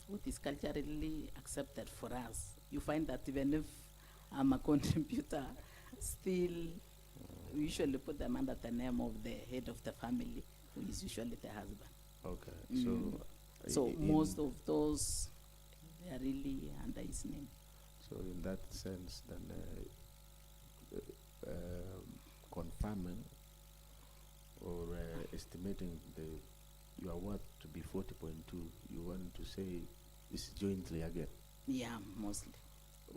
what is culturally accepted for us. You find that even if I'm a contributor, still we usually put them under the name of the head of the family, who is usually the husband. okay, so So in- most of those, they are really under his name. So in that sense, then confirming or estimating your worth to be 40.2, you want to say is jointly again, Yeah, mostly.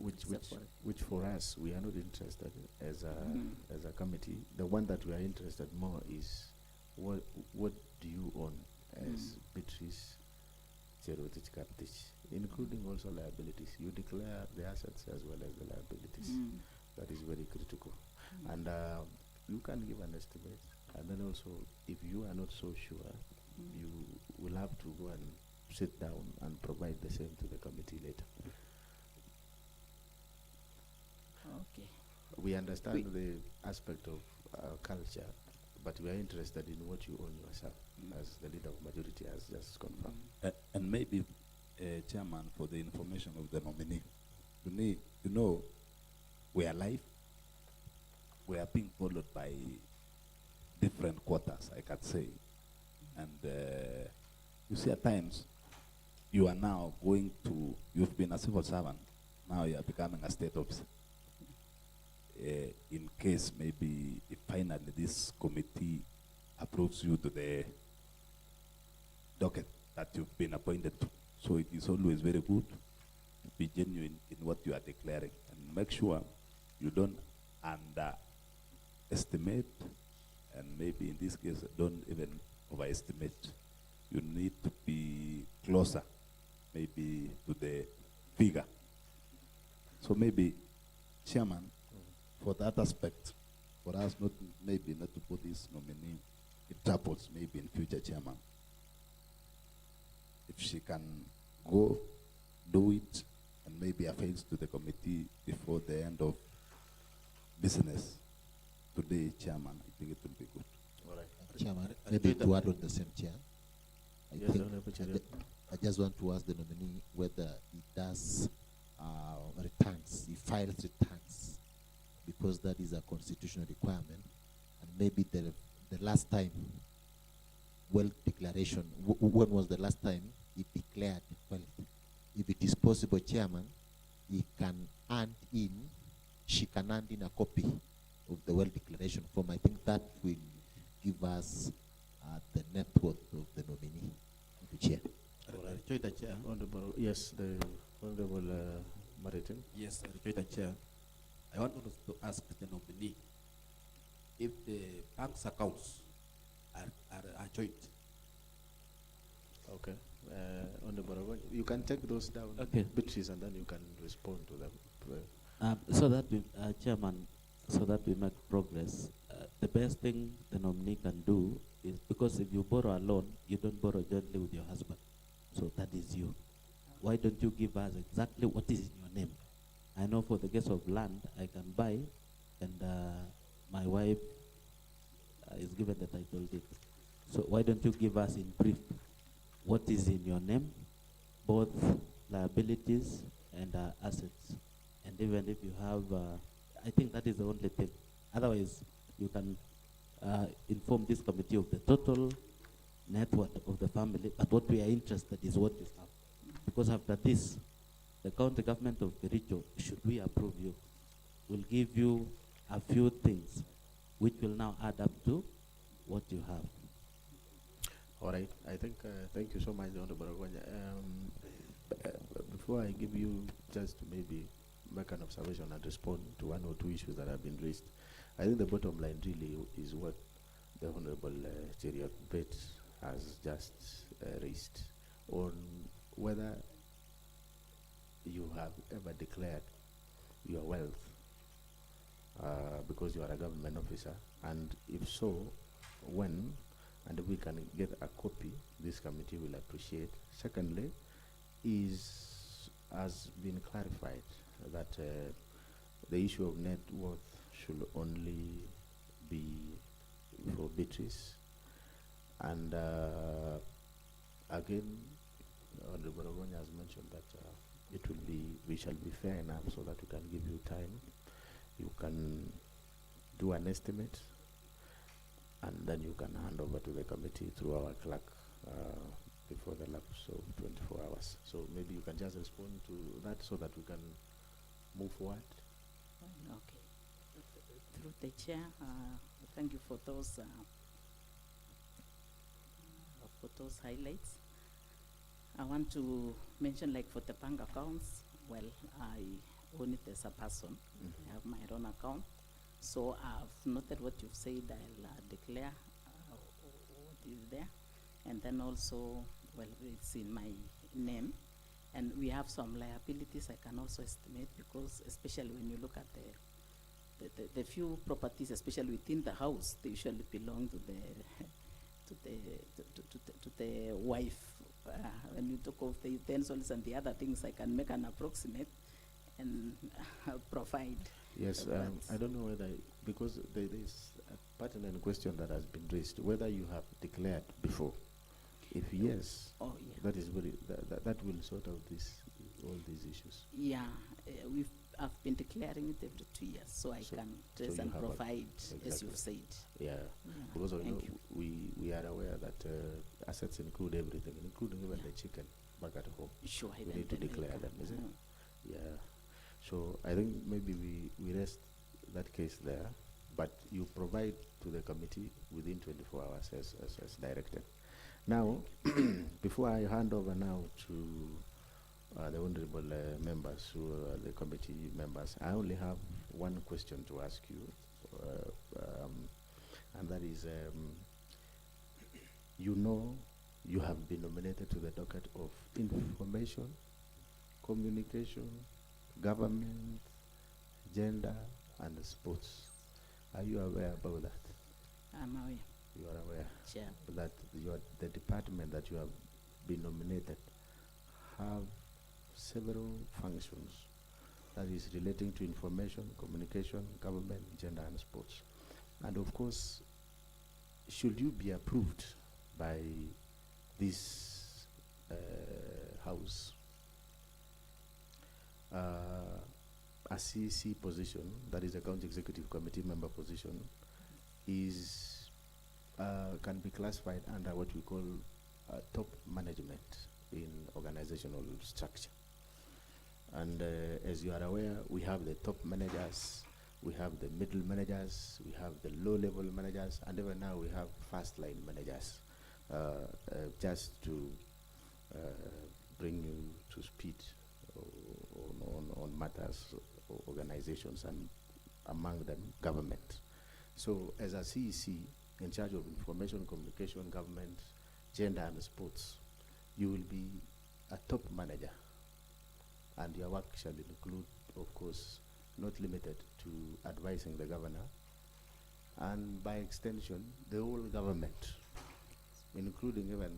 Except for- which for us we are not interested as a committee. The one that we are interested more is what do you own as Beatrice Cherotich Kaptich, including also liabilities. You declare the assets as well as the liabilities. That is very critical. And you can give an estimate. And then also, if you are not so sure, you will have to go and sit down and provide the same to the committee later. Okay. We understand the aspect of culture, but we are interested in what you own yourself, as the leader of majority has just confirmed. And maybe, Chairman, for the information of the nominee, you know, we are live. We are being followed by different quarters, I can say. And you see, at times, you are now going to, you've been a civil servant, now you are becoming a state officer. In case maybe if finally this committee approves you to the docket that you've been appointed to. So it is always very good to be genuine in what you are declaring and make sure you don't underestimate and maybe in this case don't even overestimate. You need to be closer maybe to the figure. So maybe, Chairman, for that aspect, for us not maybe not to put this nominee in troubles maybe in future, Chairman. If she can go, do it, and maybe appeals to the committee before the end of business today, Chairman, I think it will be good. All right. Chairman, maybe to add on the same chair. Yes, Honorable Chair. I just want to ask the nominee whether he does returns, he files returns, because that is a constitutional requirement. And maybe the last time, wealth declaration, when was the last time he declared wealth? If it is possible, Chairman, he can hand in, she can hand in a copy of the wealth declaration form. I think that will give us the net worth of the nominee. Thank you, Chair. Rejoice the chair. Honorable, yes, the Honorable Maritim. Yes, rejoice the chair. I want to ask the nominee if the bank's accounts are joint. Okay. Honorable, you can take those down, Okay. Beatrice, and then you can respond to them. So that we, Chairman, so that we make progress, the best thing the nominee can do is, because if you borrow a loan, you don't borrow jointly with your husband. So that is you. Why don't you give us exactly what is in your name? I know for the case of land, I can buy, and my wife is given the title deed. So why don't you give us in brief what is in your name, both liabilities and assets? And even if you have, I think that is the only thing. Otherwise, you can inform this committee of the total net worth of the family, but what we are interested is what you have. Because after this, the county government of Kericho, should we approve you, will give you a few things which will now add up to what you have. All right. I think, thank you so much, Honorable Rogwanya. Before I give you just to maybe make an observation and respond to one or two issues that have been raised, I think the bottom line really is what the Honorable Cheriot Bet has just raised on whether you have ever declared your wealth because you are a government officer, and if so, when, and if we can get a copy, this committee will appreciate. Secondly, has been clarified that the issue of net worth should only be for Beatrice, and again, Honorable Ogonya has mentioned that we shall be fair enough so that we can give you time. You can do an estimate, and then you can hand over to the committee through our clerk before the lapse of 24 hours. So maybe you can just respond to that so that we can move forward. Okay. Through the chair, thank you for those highlights. I want to mention, like for the bank accounts, well, I own it as a person. I have my own account. So I've noted what you've said. I'll declare what is there. And then also, well, it's in my name. And we have some liabilities I can also estimate, because especially when you look at the few properties, especially within the house, they usually belong to the wife. When you talk of the utensils and the other things, I can make an approximate and provide. Yes, I don't know whether, because there is a pertinent question that has been raised, whether you have declared before. If yes, oh, yeah. that is very, that will sort out all these issues. Yeah, I've been declaring it every 2 years, so I can trace and provide, as you've said. Yeah, because we are aware that assets include everything, including even the chicken back at home. Sure, we need to declare them, is it? Yeah. So I think maybe we rest that case there, but you provide to the committee within 24 hours as directed. Now, before I hand over now to the honorable members who are the committee members, I only have one question to ask you, and that is, you know, you have been nominated to the docket of information, communication, government, gender, and sports. Are you aware about that? I'm aware. You are aware Sure. that the department that you have been nominated have several functions that is relating to information, communication, government, gender, and sports. And of course, should you be approved by this house, a CEC position, that is a county executive committee member position, is can be classified under what we call top management in organizational structure. And as you are aware, we have the top managers, we have the middle managers, we have the low-level managers, and even now we have first-line managers. Just to bring you to speed on matters, organizations, and among them, government. So as a CEC, in charge of information, communication, government, gender, and sports, you will be a top manager. And your work shall include, of course, not limited to advising the governor, and by extension, the whole government, including even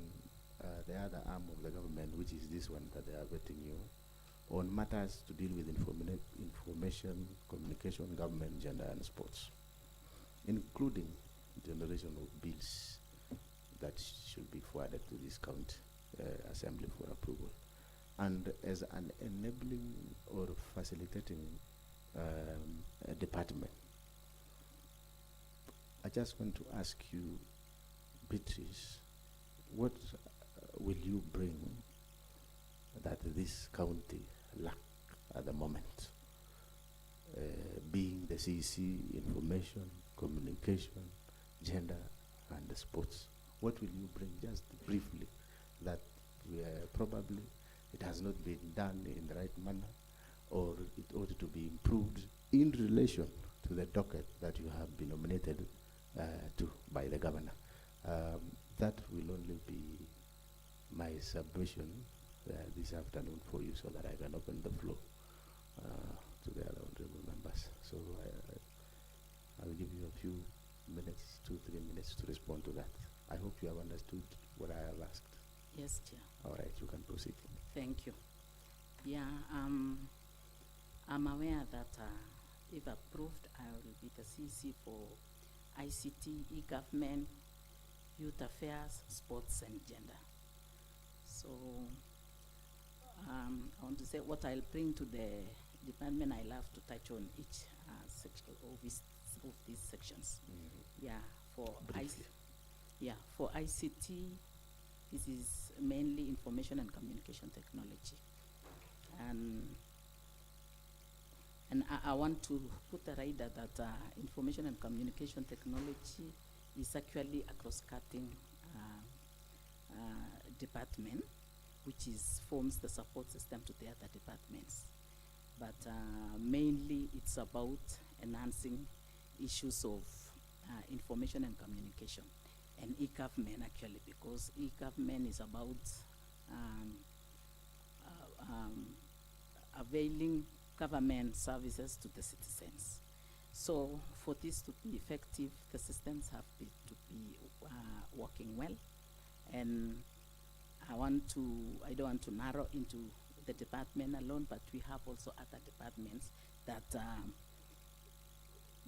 the other arm of the government, which is this one that they are vetting you, on matters to deal with information, communication, government, gender, and sports, including generation of bills that should be forwarded to this county assembly for approval. And as an enabling or facilitating department, I just want to ask you, Beatrice, what will you bring that this county lack at the moment? Being the CEC, information, communication, gender, and the sports. What will you bring, just briefly, that probably it has not been done in the right manner, or it ought to be improved in relation to the docket that you have been nominated by the governor. That will only be my submission this afternoon for you, so that I can open the floor to the other honorable members. So I'll give you a few minutes, 2-3 minutes to respond to that. I hope you have understood what I have asked. Yes, Chair. All right, you can proceed. Thank you. Yeah, I'm aware that if approved, I will be the CC for ICT, e-government, youth affairs, sports, and gender. So I want to say what I'll bring to the department. I'll have to touch on each section of these sections. Yeah, for ICT, this is mainly information and communication technology, and I want to put a rider that information and communication technology is actually a cross-cutting department, which forms the support system to the other departments. But mainly it's about enhancing issues of information and communication and e-government, actually, because e-government is about availing government services to the citizens. So for this to be effective, the systems have to be working well. And I don't want to narrow into the department alone, but we have also other departments that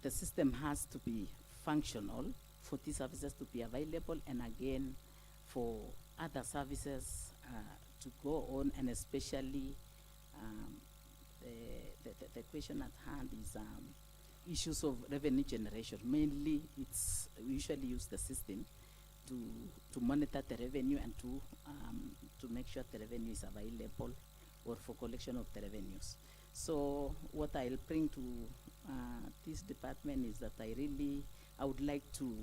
the system has to be functional for these services to be available, and again for other services to go on, and especially the question at hand is issues of revenue generation. Mainly, we usually use the system to monitor the revenue and to make sure the revenue is available, or for collection of the revenues. So what I'll bring to this department is that I would like to,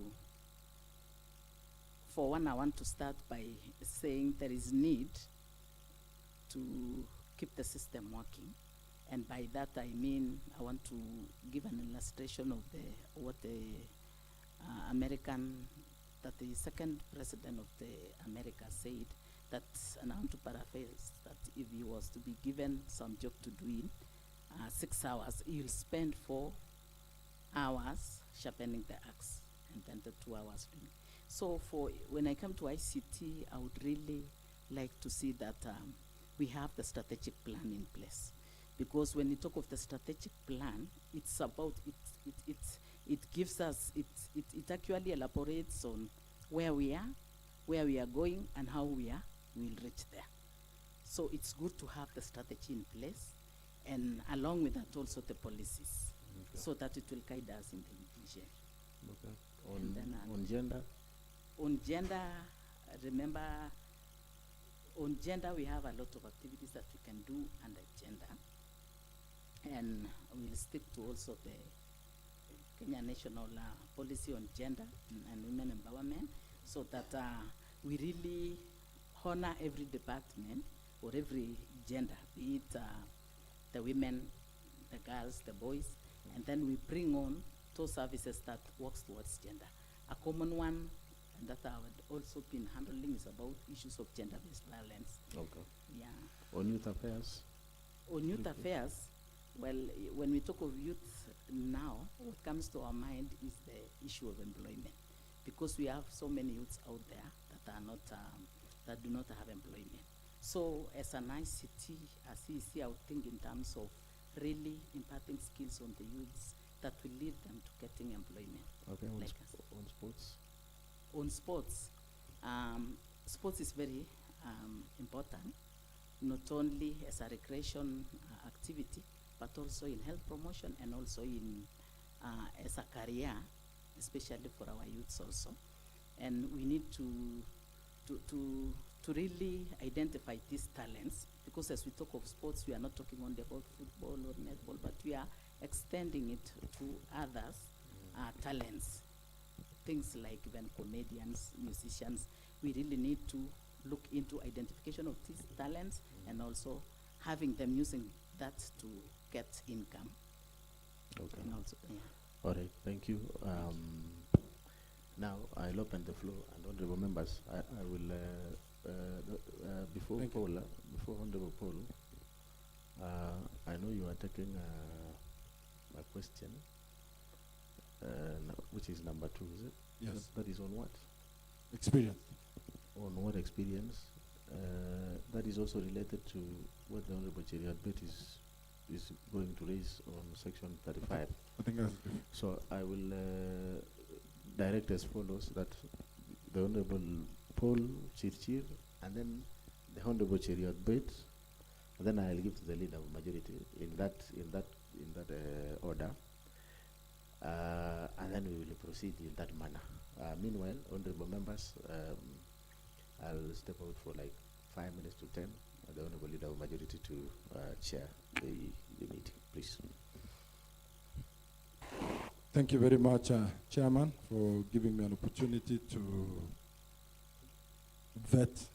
for one, I want to start by saying there is need to keep the system working. And by that I mean, I want to give an illustration of what the second president of the America said, that, and I want to paraphrase, that if he was to be given some job to do in 6 hours, he'll spend 4 hours sharpening the axe, and then the 2 hours doing. So when I come to ICT, I would really like to see that we have the strategic plan in place. Because when you talk of the strategic plan, it's about, it gives us, it actually elaborates on where we are going, and how we will reach there. So it's good to have the strategy in place, and along with that also the policies, so that it will guide us in the vision. Okay. On gender? On gender, remember, on gender we have a lot of activities that we can do under gender. And we'll stick to also the Kenya National Policy on Gender and Women Empowerment, so that we really honor every department or every gender, be it the women, the girls, the boys, and then we bring on those services that works towards gender. A common one, and that I've also been handling, is about issues of gender-based violence. Okay. Yeah. On youth affairs? On youth affairs, well, when we talk of youth now, what comes to our mind is the issue of employment, because we have so many youths out there that are not, that do not have employment. So as an ICT, as CEC, I would think in terms of really imparting skills on the youths that will lead them to getting employment. Okay, on, like on sports? On sports, sports is very important, not only as a recreation activity, but also in health promotion, and also in as a career, especially for our youths also. And we need to really identify these talents, because as we talk of sports, we are not talking only about football or netball, but we are extending it to others, talents, things like even comedians, musicians. We really need to look into identification of these talents, and also having them using that to get income. Okay. And also, All right, thank you. Now I'll open the floor, and honorable members, I will before Thank you. Paul, before honorable Paul, I know you are taking a question, which is number 2, is it? Yes. That is on what? Experience. On what experience? That is also related to what the honorable Cheriat Bet is going to raise on section 35. I think that's different. So I will direct as follows: that the Honorable Paul Chirchir, and then the Honorable Cheriot Bait, and then I'll give to the leader of majority in that order, and then we will proceed in that manner. Meanwhile, honorable members, I'll step out for like 5 minutes to 10. The Honorable Leader of Majority to chair the meeting, please. Thank you very much, Chairman, for giving me an opportunity to vet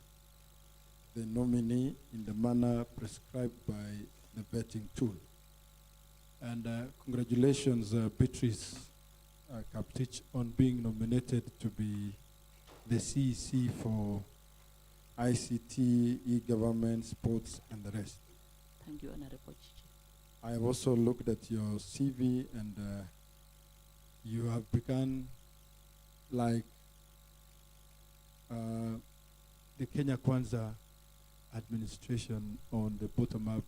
the nominee in the manner prescribed by the vetting tool. And congratulations, Beatrice Kaptich, on being nominated to be the CEC for ICT, E-Government, Sports, and the rest. Thank you, Honorable Chichi. I have also looked at your CV, and you have begun like the Kenya Kwanza administration on the bottom-up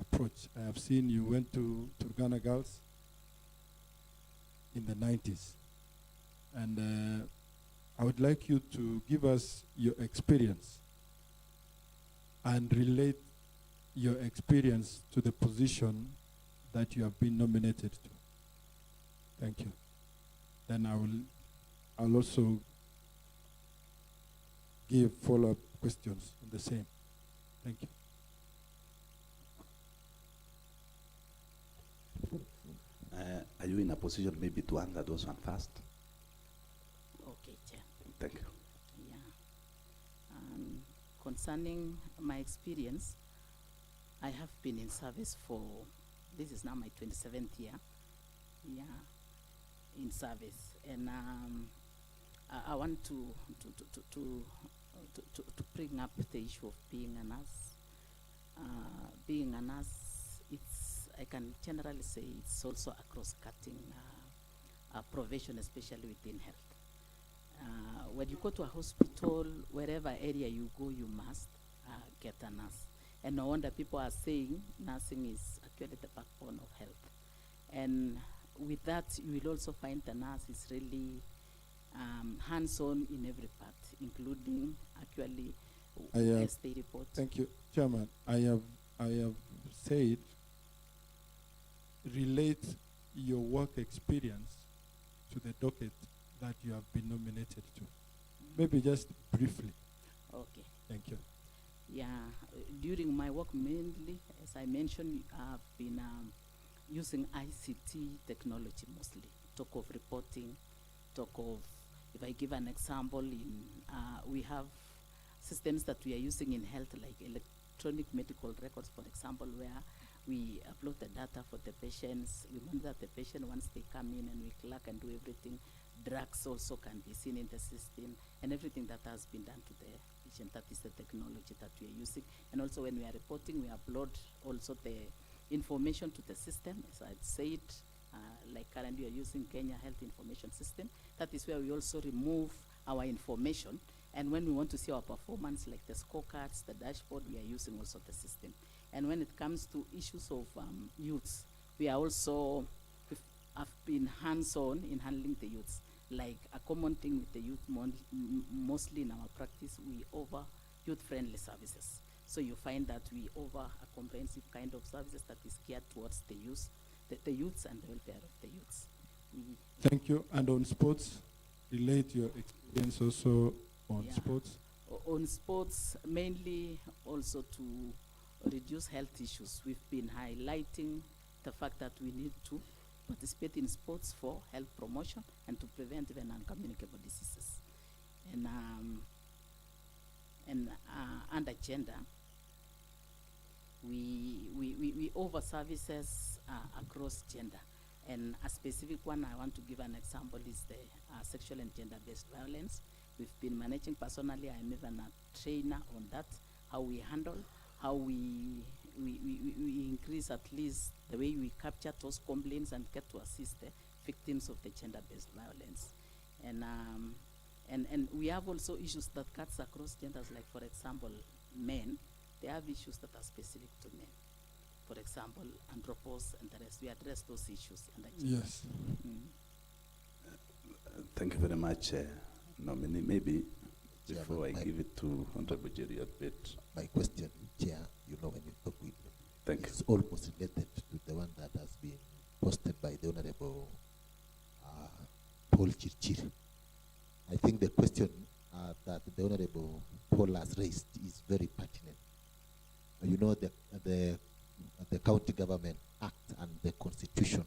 approach. I have seen you went to Turkana Girls in the 90s. And I would like you to give us your experience and relate your experience to the position that you have been nominated to. Thank you. Then I'll also give follow-up questions on the same. Thank you. Are you in a position maybe to answer those one first? Okay, Chair. Thank you. Yeah. Concerning my experience, I have been in service for, this is now my 27th year, in service. And I want to bring up the issue of being a nurse. Being a nurse, I can generally say it's also a cross-cutting profession, especially within health. When you go to a hospital, wherever area you go, you must get a nurse. And no wonder people are saying nursing is actually the backbone of health. And with that, you will also find the nurse is really hands-on in every part, including actually as they report. Thank you, Chairman. I have said relate your work experience to the docket that you have been nominated to. Maybe just briefly. Okay. Thank you. Yeah, during my work mainly, as I mentioned, I've been using ICT technology mostly. Talk of reporting, talk of, if I give an example, we have systems that we are using in health, like electronic medical records, for example, where we upload the data for the patients. We monitor the patient once they come in, and we clock and do everything. Drugs also can be seen in the system, and everything that has been done to the patient. That is the technology that we are using. And also when we are reporting, we upload also the information to the system. As I said, like currently we are using Kenya Health Information System. That is where we also remove our information. And when we want to see our performance, like the scorecards, the dashboard, we are using also the system. And when it comes to issues of youths, we are also, have been hands-on in handling the youths. Like a common thing with the youth, mostly in our practice, we offer youth-friendly services. So you find that we offer a comprehensive kind of services that is geared towards the youth, the youths and the welfare of the youths. Thank you. And on sports, relate your experience also on sports. On sports, mainly also to reduce health issues. We've been highlighting the fact that we need to participate in sports for health promotion and to prevent even uncommunicable diseases. And under gender, we offer services across gender. And a specific one I want to give an example is the sexual and gender-based violence. We've been managing personally. I'm even a trainer on that, how we handle, how we increase at least the way we capture those complaints and get to assist the victims of the gender-based violence. And we have also issues that cuts across genders, like for example, men, they have issues that are specific to men. For example, andropause and the rest, we address those issues. Yes. Thank you very much, nominee. Maybe before I Chairman, give it to Honorable Jerry Bett. My question, Chair, you know, when you talk with me, Thank you. it's almost related to the one that has been posted by the Honorable Paul Chirchir. I think the question that the Honorable Paul has raised is very pertinent. You know, the County Government Act and the Constitution,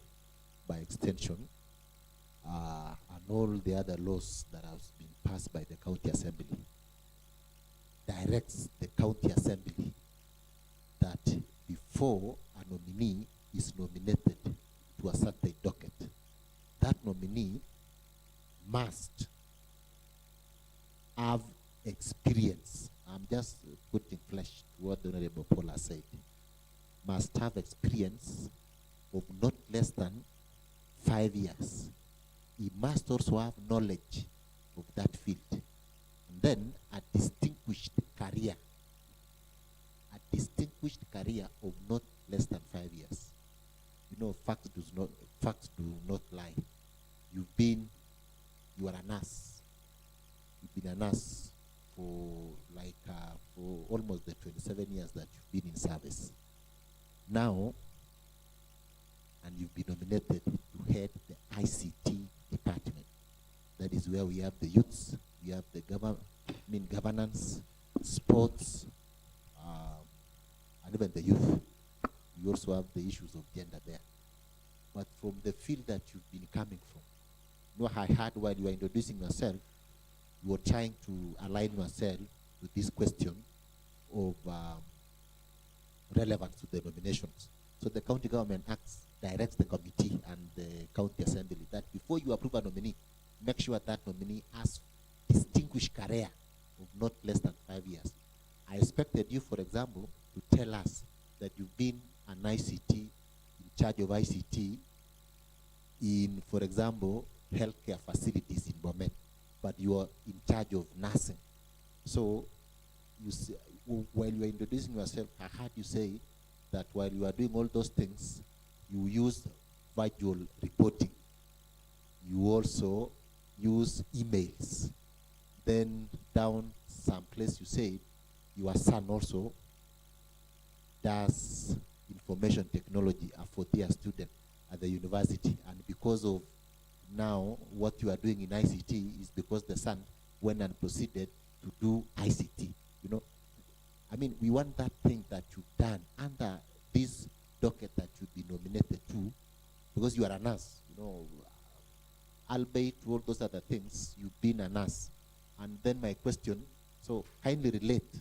by extension, and all the other laws that have been passed by the County Assembly, directs the County Assembly that before a nominee is nominated to a certain docket, that nominee must have experience. I'm just putting flesh to what the Honorable Paul has said. Must have experience of not less than 5 years. He must also have knowledge of that field. And then a distinguished career. A distinguished career of not less than 5 years. You know, facts do not lie. You are a nurse. You've been a nurse for almost the 27 years that you've been in service. Now, and you've been nominated to head the ICT department. That is where we have the youths, we have the governance, sports, and even the youth. We also have the issues of gender there. But from the field that you've been coming from, you know, I heard while you were introducing yourself, you were trying to align yourself with this question of relevance to the nominations. So the County Government Act directs the committee and the County Assembly that before you approve a nominee, make sure that nominee has distinguished career of not less than 5 years. I expected you, for example, to tell us that you've been an ICT, in charge of ICT in, for example, healthcare facilities in Bomet, but you are in charge of nursing. So you see, while you are introducing yourself, I heard you say that while you are doing all those things, you use visual reporting. You also use emails. Then down someplace you say your son also does information technology, a fourth-year student at the university. And because of now what you are doing in ICT is because the son went and proceeded to do ICT. You know, I mean, we want that thing that you've done under this docket that you've been nominated to, because you are a nurse, you know, albeit all those other things, you've been a nurse. And then my question, so kindly relate.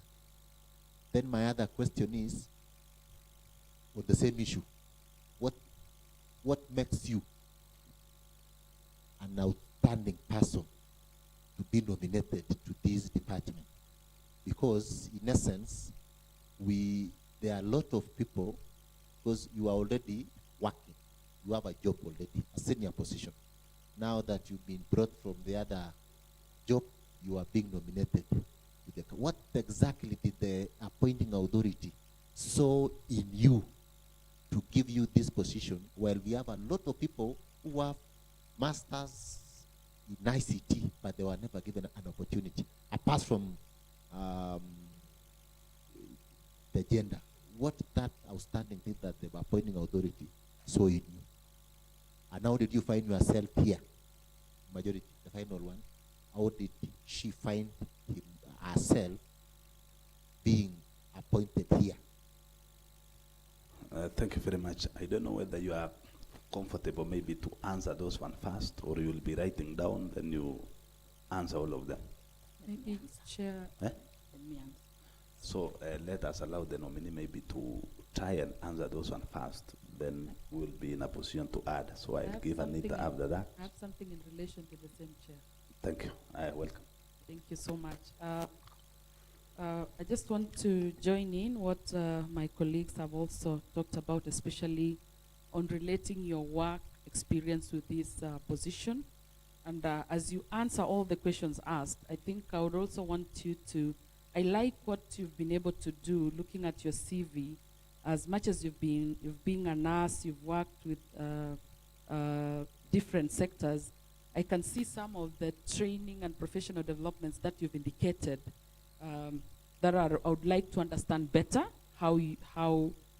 Then my other question is, on the same issue, what makes you an outstanding person to be nominated to this department? Because in essence, there are a lot of people, because you are already working, you have a job already, a senior position. Now that you've been brought from the other job, you are being nominated. What exactly did the appointing authority saw in you to give you this position, while we have a lot of people who have masters in ICT, but they were never given an opportunity, apart from the gender? What that outstanding thing that the appointing authority saw in you? And how did you find yourself here? Majority, the final one. How did she find herself being appointed here? Thank you very much. I don't know whether you are comfortable maybe to answer those one first, or you will be writing down, then you answer all of them. Maybe, Chair. Let me answer. So let us allow the nominee maybe to try and answer those one first. Then we'll be in a position to add. So I I'll have give something Anita after that. I have something in relation to the same chair. Thank you. Welcome. Thank you so much. I just want to join in what my colleagues have also talked about, especially on relating your work experience with this position. And as you answer all the questions asked, I think I would also want you to, I like what you've been able to do looking at your CV. As much as you've been a nurse, you've worked with different sectors, I can see some of the training and professional developments that you've indicated that I would like to understand better. How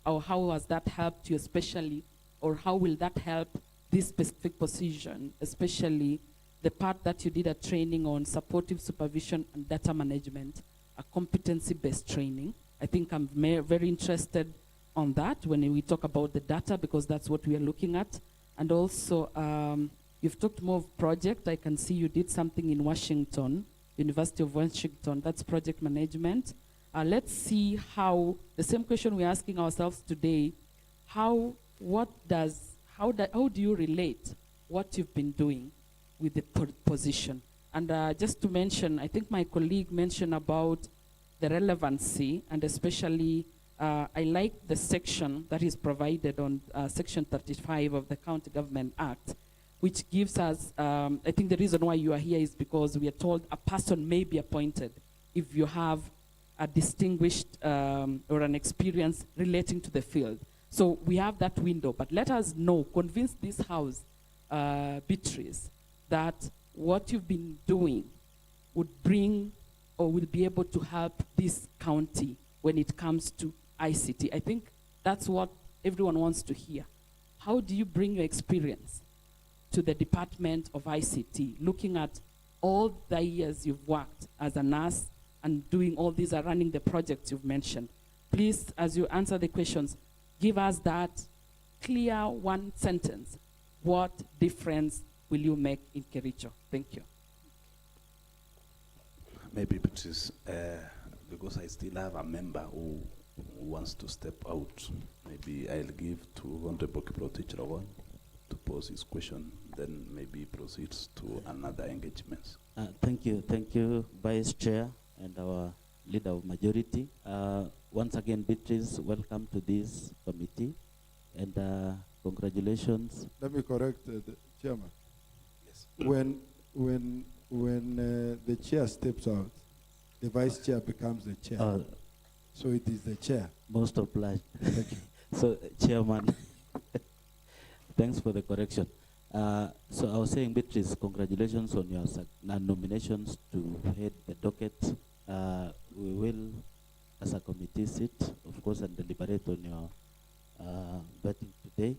has that helped you, especially, or how will that help this specific position, especially the part that you did a training on supportive supervision and data management, a competency-based training. I think I'm very interested on that when we talk about the data, because that's what we are looking at. And also, you've talked more of project. I can see you did something in Washington, University of Washington. That's project management. Let's see how, the same question we're asking ourselves today, how do you relate what you've been doing with the position? And just to mention, I think my colleague mentioned about the relevancy, and especially I like the section that is provided on Section 35 of the County Government Act, which gives us, I think the reason why you are here is because we are told a person may be appointed if you have a distinguished or an experience relating to the field. So we have that window, but let us know, convince this House, Beatrice, that what you've been doing would bring or will be able to help this county when it comes to ICT. I think that's what everyone wants to hear. How do you bring your experience to the Department of ICT, looking at all the years you've worked as a nurse and doing all these, running the projects you've mentioned? Please, as you answer the questions, give us that clear one sentence. What difference will you make in Kericho? Thank you. Maybe because I still have a member who wants to step out. Maybe I'll give to Honorable Kiprotich Rawan to pose his question, then maybe proceeds to another engagement. Thank you, Vice Chair and our Leader of Majority. Once again, Beatrice, welcome to this committee, and congratulations. Let me correct the chairman. Yes. When the chair steps out, the vice chair becomes the chair. So it is the chair. Most obliged. Thank you. So, Chairman, thanks for the correction. So I was saying, Beatrice, congratulations on your nominations to head the docket. We will, as a committee, sit, of course, and deliberate on your vetting today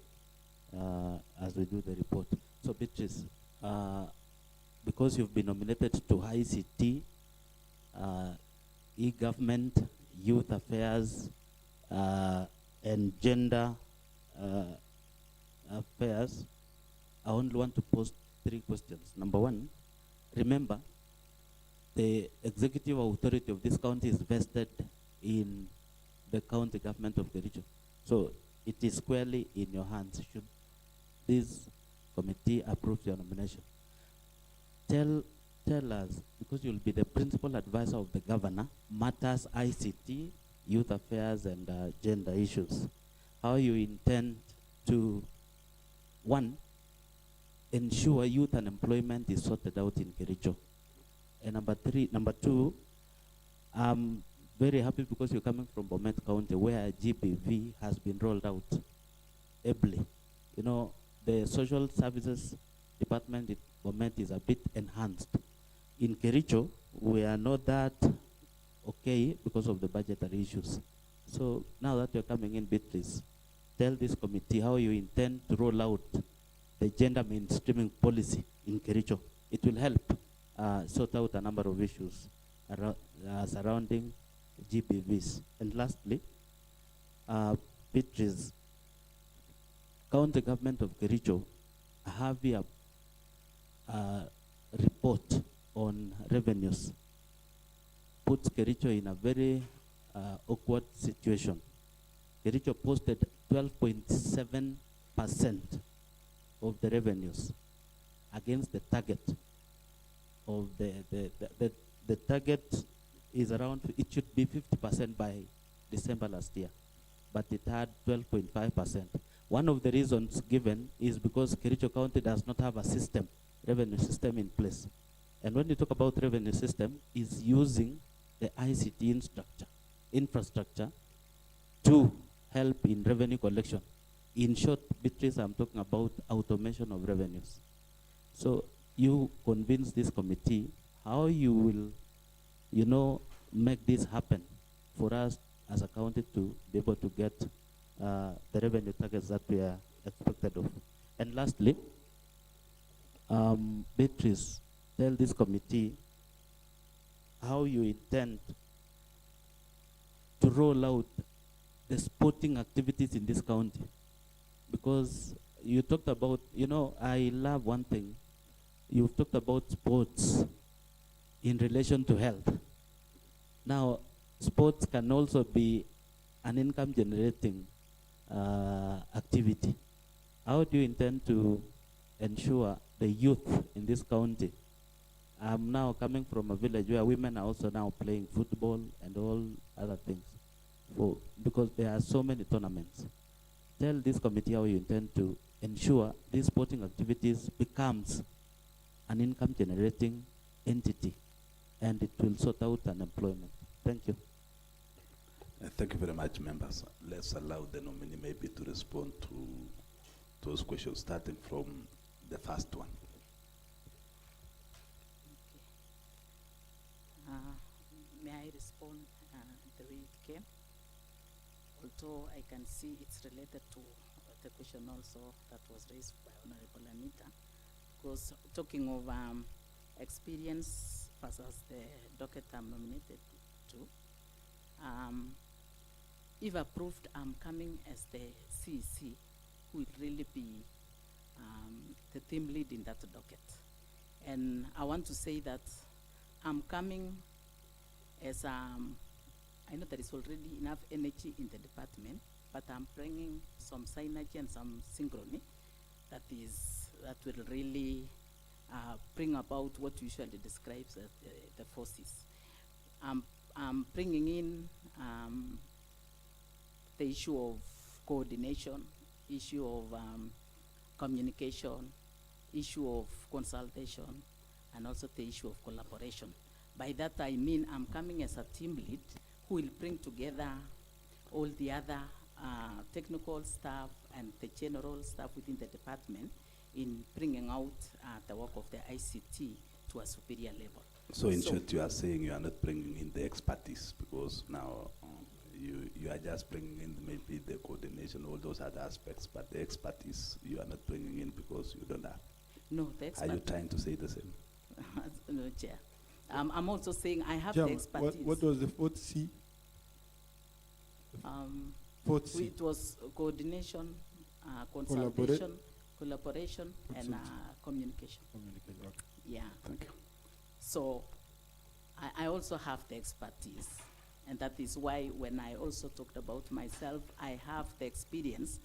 as we do the report. So, Beatrice, because you've been nominated to ICT, E-Government, Youth Affairs, and Gender Affairs, I only want to pose 3 questions. Number 1, remember, the executive authority of this county is vested in the county government of Kericho. So it is squarely in your hands should this committee approve your nomination. Tell us, because you'll be the principal advisor of the governor, matters ICT, youth affairs, and gender issues. How you intend to, 1, ensure youth unemployment is sorted out in Kericho. And number 2, I'm very happy because you're coming from Bomet County, where GBV has been rolled out ably. You know, the social services department in Bomet is a bit enhanced. In Kericho, we are not that okay because of the budgetary issues. So now that you're coming in, Beatrice, tell this committee how you intend to roll out the gender mainstreaming policy in Kericho. It will help sort out a number of issues surrounding GBVs. And lastly, Beatrice, County Government of Kericho have a report on revenues. Puts Kericho in a very awkward situation. Kericho posted 12.7% of the revenues against the target of the target is around, it should be 50% by December last year, but it had 12.5%. One of the reasons given is because Kericho County does not have a system, revenue system in place. And when you talk about revenue system, is using the ICT infrastructure to help in revenue collection. In short, Beatrice, I'm talking about automation of revenues. So you convince this committee how you will, make this happen for us as a county to be able to get the revenue targets that we are expected of. And lastly, Beatrice, tell this committee how you intend to roll out the sporting activities in this county. Because you talked about, I love one thing. You've talked about sports in relation to health. Now, sports can also be an income generating activity. How do you intend to ensure the youth in this county? I'm now coming from a village where women are also now playing football and all other things, because there are so many tournaments. Tell this committee how you intend to ensure these sporting activities becomes an income generating entity, and it will sort out unemployment. Thank you. Thank you very much, members. Let's allow the nominee maybe to respond to those questions, starting from the first one. May I respond the way it came? Although I can see it's related to the question also that was raised by Honorable Anita, because talking of experience versus the docket I'm nominated to, if approved, I'm coming as the CEC, who will really be the team lead in that docket. And I want to say that I'm coming as, I know there is already enough energy in the department, but I'm bringing some synergy and some synchrony that will really bring about what usually describes as the forces. I'm bringing in the issue of coordination, issue of communication, issue of consultation, and also the issue of collaboration. By that I mean I'm coming as a team lead who will bring together all the other technical staff and the general staff within the department in bringing out the work of the ICT to a superior level. So in short, you are saying you are not bringing in the expertise, because now you are just bringing in maybe the coordination, all those other aspects, but the expertise you are not bringing in because you don't have. No, the expertise. Are you trying to say the same? No, Chair. I'm also saying I have Chair, the expertise. what was the fourth C? Fourth C. It was coordination, consultation, collaboration, and communication. Communication. Okay. Yeah. Thank you. So I also have the expertise, and that is why when I also talked about myself, I have the experience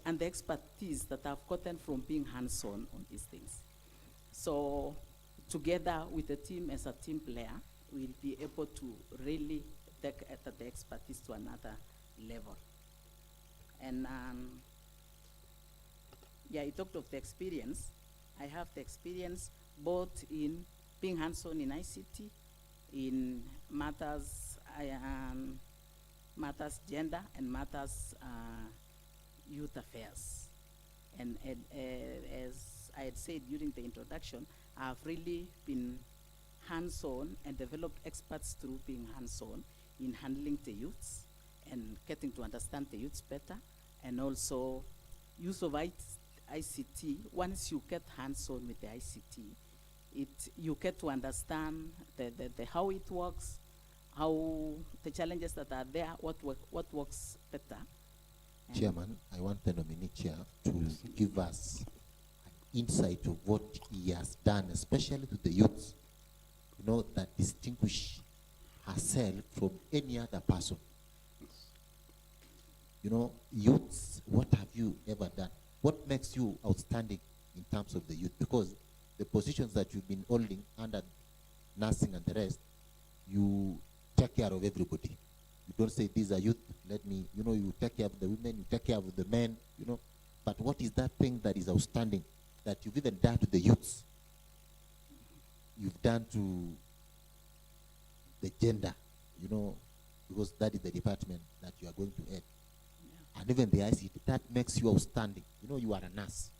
and the expertise that I've gotten from being hands-on on these things. So together with the team as a team player, we'll be able to really take the expertise to another level. And yeah, you talked of the experience. I have the experience both in being hands-on in ICT, in matters gender and matters youth affairs. And as I had said during the introduction, I've really been hands-on and developed experts through being hands-on in handling the youths and getting to understand the youths better, and also use of ICT. Once you get hands-on with the ICT, you get to understand the how it works, how the challenges that are there, what works better. Chairman, I want the nominee chair to give us an insight of what he has done, especially to the youths, that distinguish herself from any other person. You know, youths, what have you ever done? What makes you outstanding in terms of the youth? Because the positions that you've been holding under nursing and the rest, you take care of everybody. You don't say, these are youth, let me, you know, you take care of the women, you take care of the men, you know. But what is that thing that is outstanding that you've even done to the youths? You've done to the gender, you know, because that is the department that you are going to head. And even the ICT, that makes you outstanding. You know, you are a nurse.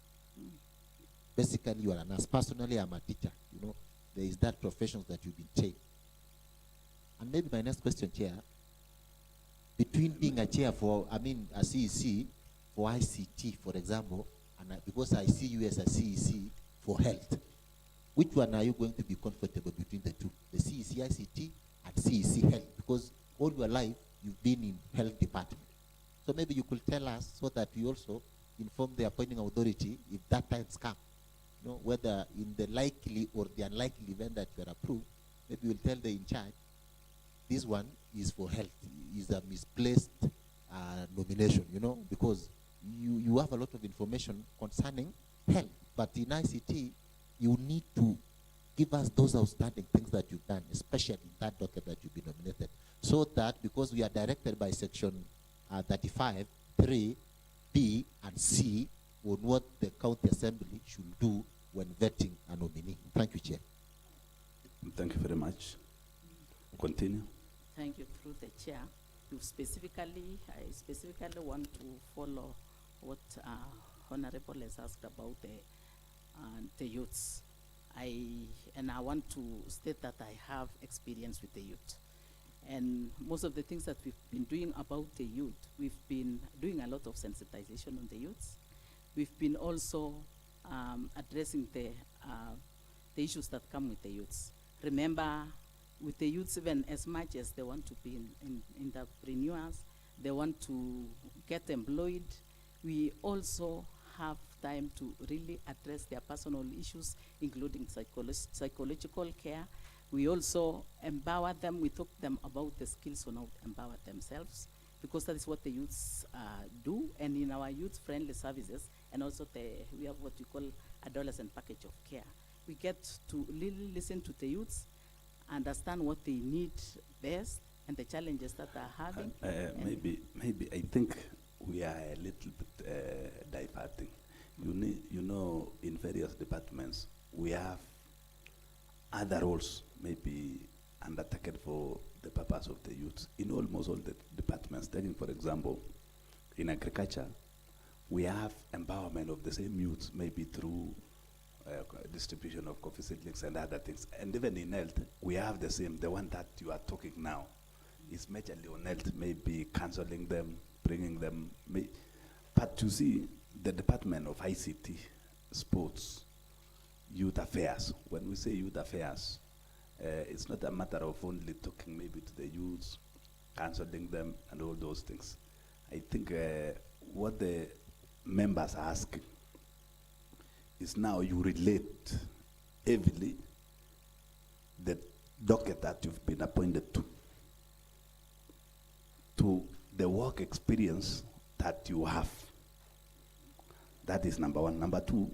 Basically, you are a nurse. Personally, I'm a teacher. You know, there is that profession that you've been trained. And maybe my next question, Chair, between being a chair for, a CEC for ICT, for example, and because I see you as a CEC for health, which one are you going to be comfortable between the two? The CEC ICT and CEC health? Because all your life, you've been in health department. So maybe you could tell us so that we also inform the appointing authority if that time's come. You know, whether in the likely or the unlikely event that you are approved, maybe we'll tell the in charge, this one is for health, is a misplaced nomination, you know, because you have a lot of information concerning health. But in ICT, you need to give us those outstanding things that you've done, especially in that docket that you've been nominated. So that, because we are directed by section 35, 3, B, and C on what the county assembly should do when vetting a nominee. Thank you, Chair. Thank you very much. Continue. Thank you. Through the chair, I specifically want to follow what Honorable has asked about the youths. I want to state that I have experience with the youth. And most of the things that we've been doing about the youth, we've been doing a lot of sensitization on the youths. We've been also addressing the issues that come with the youths. Remember, with the youths, even as much as they want to be in entrepreneurs, they want to get employed, we also have time to really address their personal issues, including psychological care. We also empower them. We talk them about the skills on how to empower themselves, because that is what the youths do. And in our youth-friendly services, and also we have what we call adolescent package of care. We get to really listen to the youths, understand what they need best, and the challenges that they're having. Maybe I think we are a little bit diverting. You know, in various departments, we have other roles maybe undertaken for the purpose of the youth. In almost all the departments, taking for example, in agriculture, we have empowerment of the same youth, maybe through distribution of coffee seedlings and other things. And even in health, we have the same. The one that you are talking now is majorly on health, maybe counseling them, bringing them. But you see, the Department of ICT, Sports, Youth Affairs, when we say youth affairs, it's not a matter of only talking maybe to the youths, counseling them and all those things. I think what the members are asking is now you relate heavily the docket that you've been appointed to the work experience that you have. That is number one. Number two,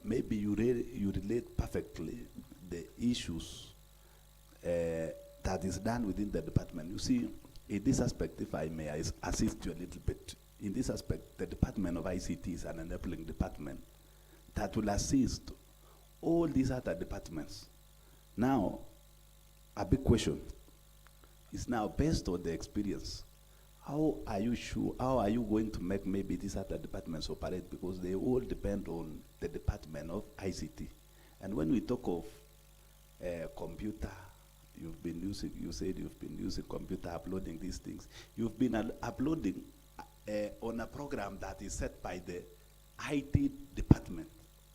maybe you relate perfectly the issues that is done within the department. You see, in this aspect, if I may assist you a little bit, in this aspect, the Department of ICT is an enabling department that will assist all these other departments. Now, a big question is now, based on the experience, how are you going to make maybe these other departments operate? Because they all depend on the Department of ICT. And when we talk of computer, you said you've been using computer, uploading these things. You've been uploading on a program that is set by the IT department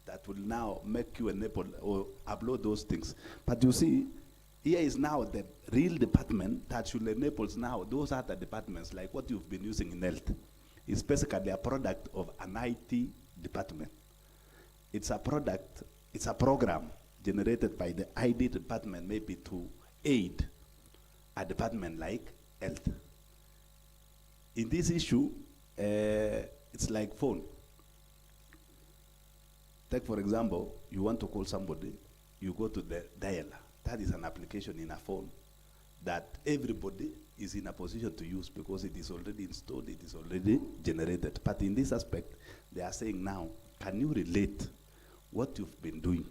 that will now make you enable or upload those things. But you see, here is now the real department that should enable now those other departments, like what you've been using in health. It's basically a product of an IT department. It's a product, it's a program generated by the IT department, maybe to aid a department like health. In this issue, it's like phone. Take for example, you want to call somebody, you go to the dialer. That is an application in a phone that everybody is in a position to use because it is already installed, it is already generated. But in this aspect, they are saying now, can you relate what you've been doing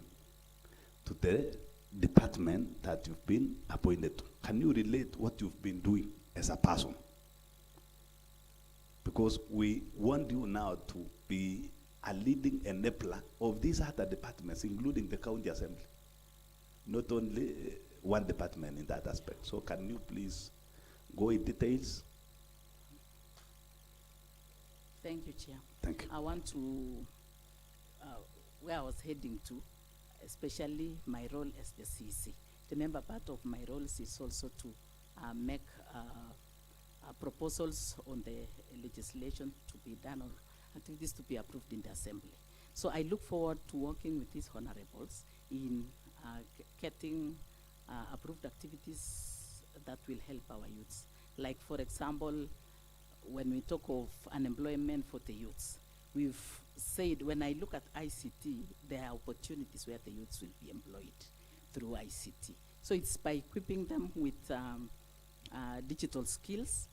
to the department that you've been appointed to? Can you relate what you've been doing as a person? Because we want you now to be a leading enabler of these other departments, including the county assembly. Not only one department in that aspect. So can you please go in details? Thank you, Chair. Thank you. I want to, where I was heading to, especially my role as the CEC. Remember, part of my roles is also to make proposals on the legislation to be done or activities to be approved in the Assembly. So I look forward to working with these honorables in getting approved activities that will help our youths. Like, for example, when we talk of unemployment for the youths, we've said when I look at ICT, there are opportunities where the youths will be employed through ICT. So it's by equipping them with digital skills,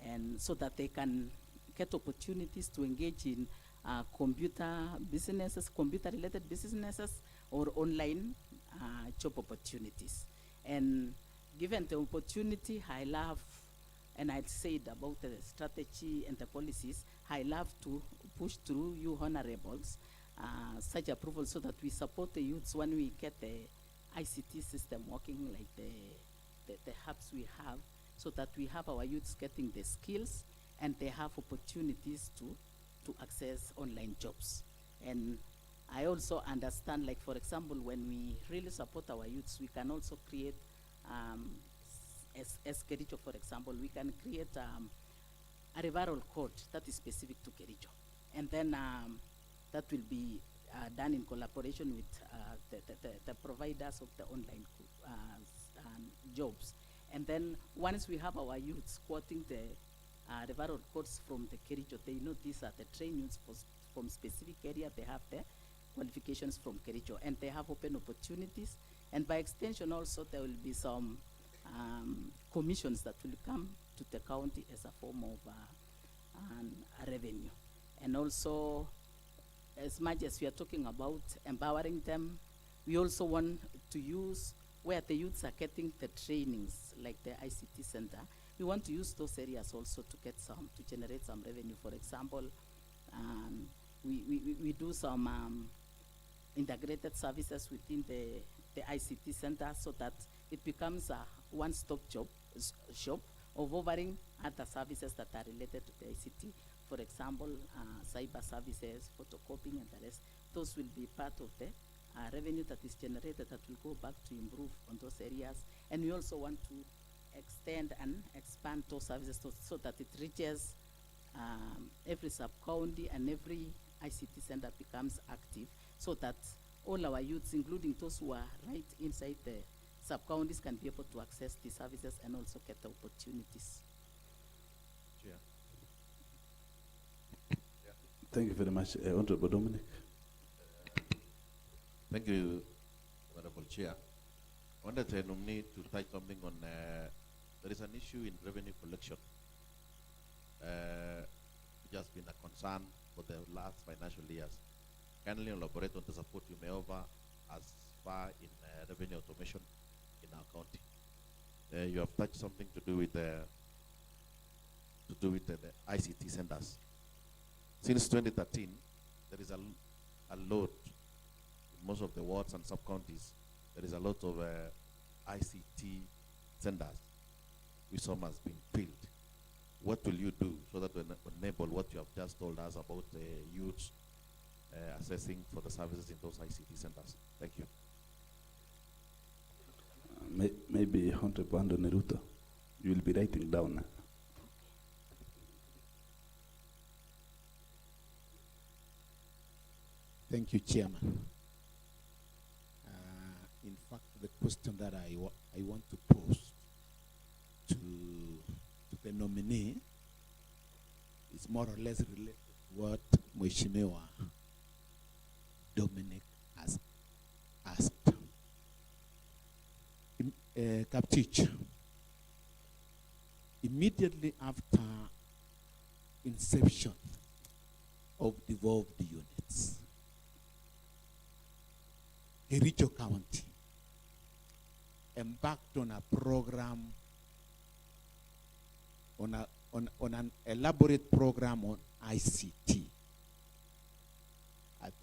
and so that they can get opportunities to engage in computer businesses, computer-related businesses, or online job opportunities. And given the opportunity, I love, and I'd said about the strategy and the policies, I love to push through you honorables such approval so that we support the youths when we get the ICT system working, like the hubs we have, so that we have our youths getting the skills and they have opportunities to access online jobs. And I also understand, like, for example, when we really support our youths, we can also create, as Kericho, for example, we can create a referral code that is specific to Kericho. And then that will be done in collaboration with the providers of the online jobs. And then once we have our youths quoting the referral codes from the Kericho, they know these are the trained youths from specific area. They have the qualifications from Kericho, and they have open opportunities. And by extension also, there will be some commissions that will come to the county as a form of a revenue. And also, as much as we are talking about empowering them, we also want to use where the youths are getting the trainings, like the ICT center. We want to use those areas also to get to generate some revenue. For example, we do some integrated services within the ICT center so that it becomes a one-stop shop of offering other services that are related to the ICT. For example, cyber services, photocopying, and the rest. Those will be part of the revenue that is generated that will go back to improve on those areas. And we also want to extend and expand those services so that it reaches every sub-county and every ICT center becomes active, so that all our youths, including those who are right inside the sub-counties, can be able to access the services and also get the opportunities. Chair. Thank you very much, Honorable Dominic. Thank you, Honorable Chair. I wanted the nominee to touch something on, there is an issue in revenue collection, which has been a concern for the last financial years. Kindly elaborate on the support you may offer as far in revenue automation in our county. You have touched something to do with the ICT centers. Since 2013, there is a lot in most of the wards and sub-counties. There is a lot of ICT centers which some has been filled. What will you do so that we enable what you have just told us about the youth assessing for the services in those ICT centers? Thank you. Maybe Honorable Ando Neruto, you will be writing down. Thank you, Chairman. In fact, the question that I want to pose to the nominee is more or less related to what Mheshimiwa Dominic has asked. Kaptich, immediately after inception of devolved units, Kericho County embarked on a program, on an elaborate program on ICT.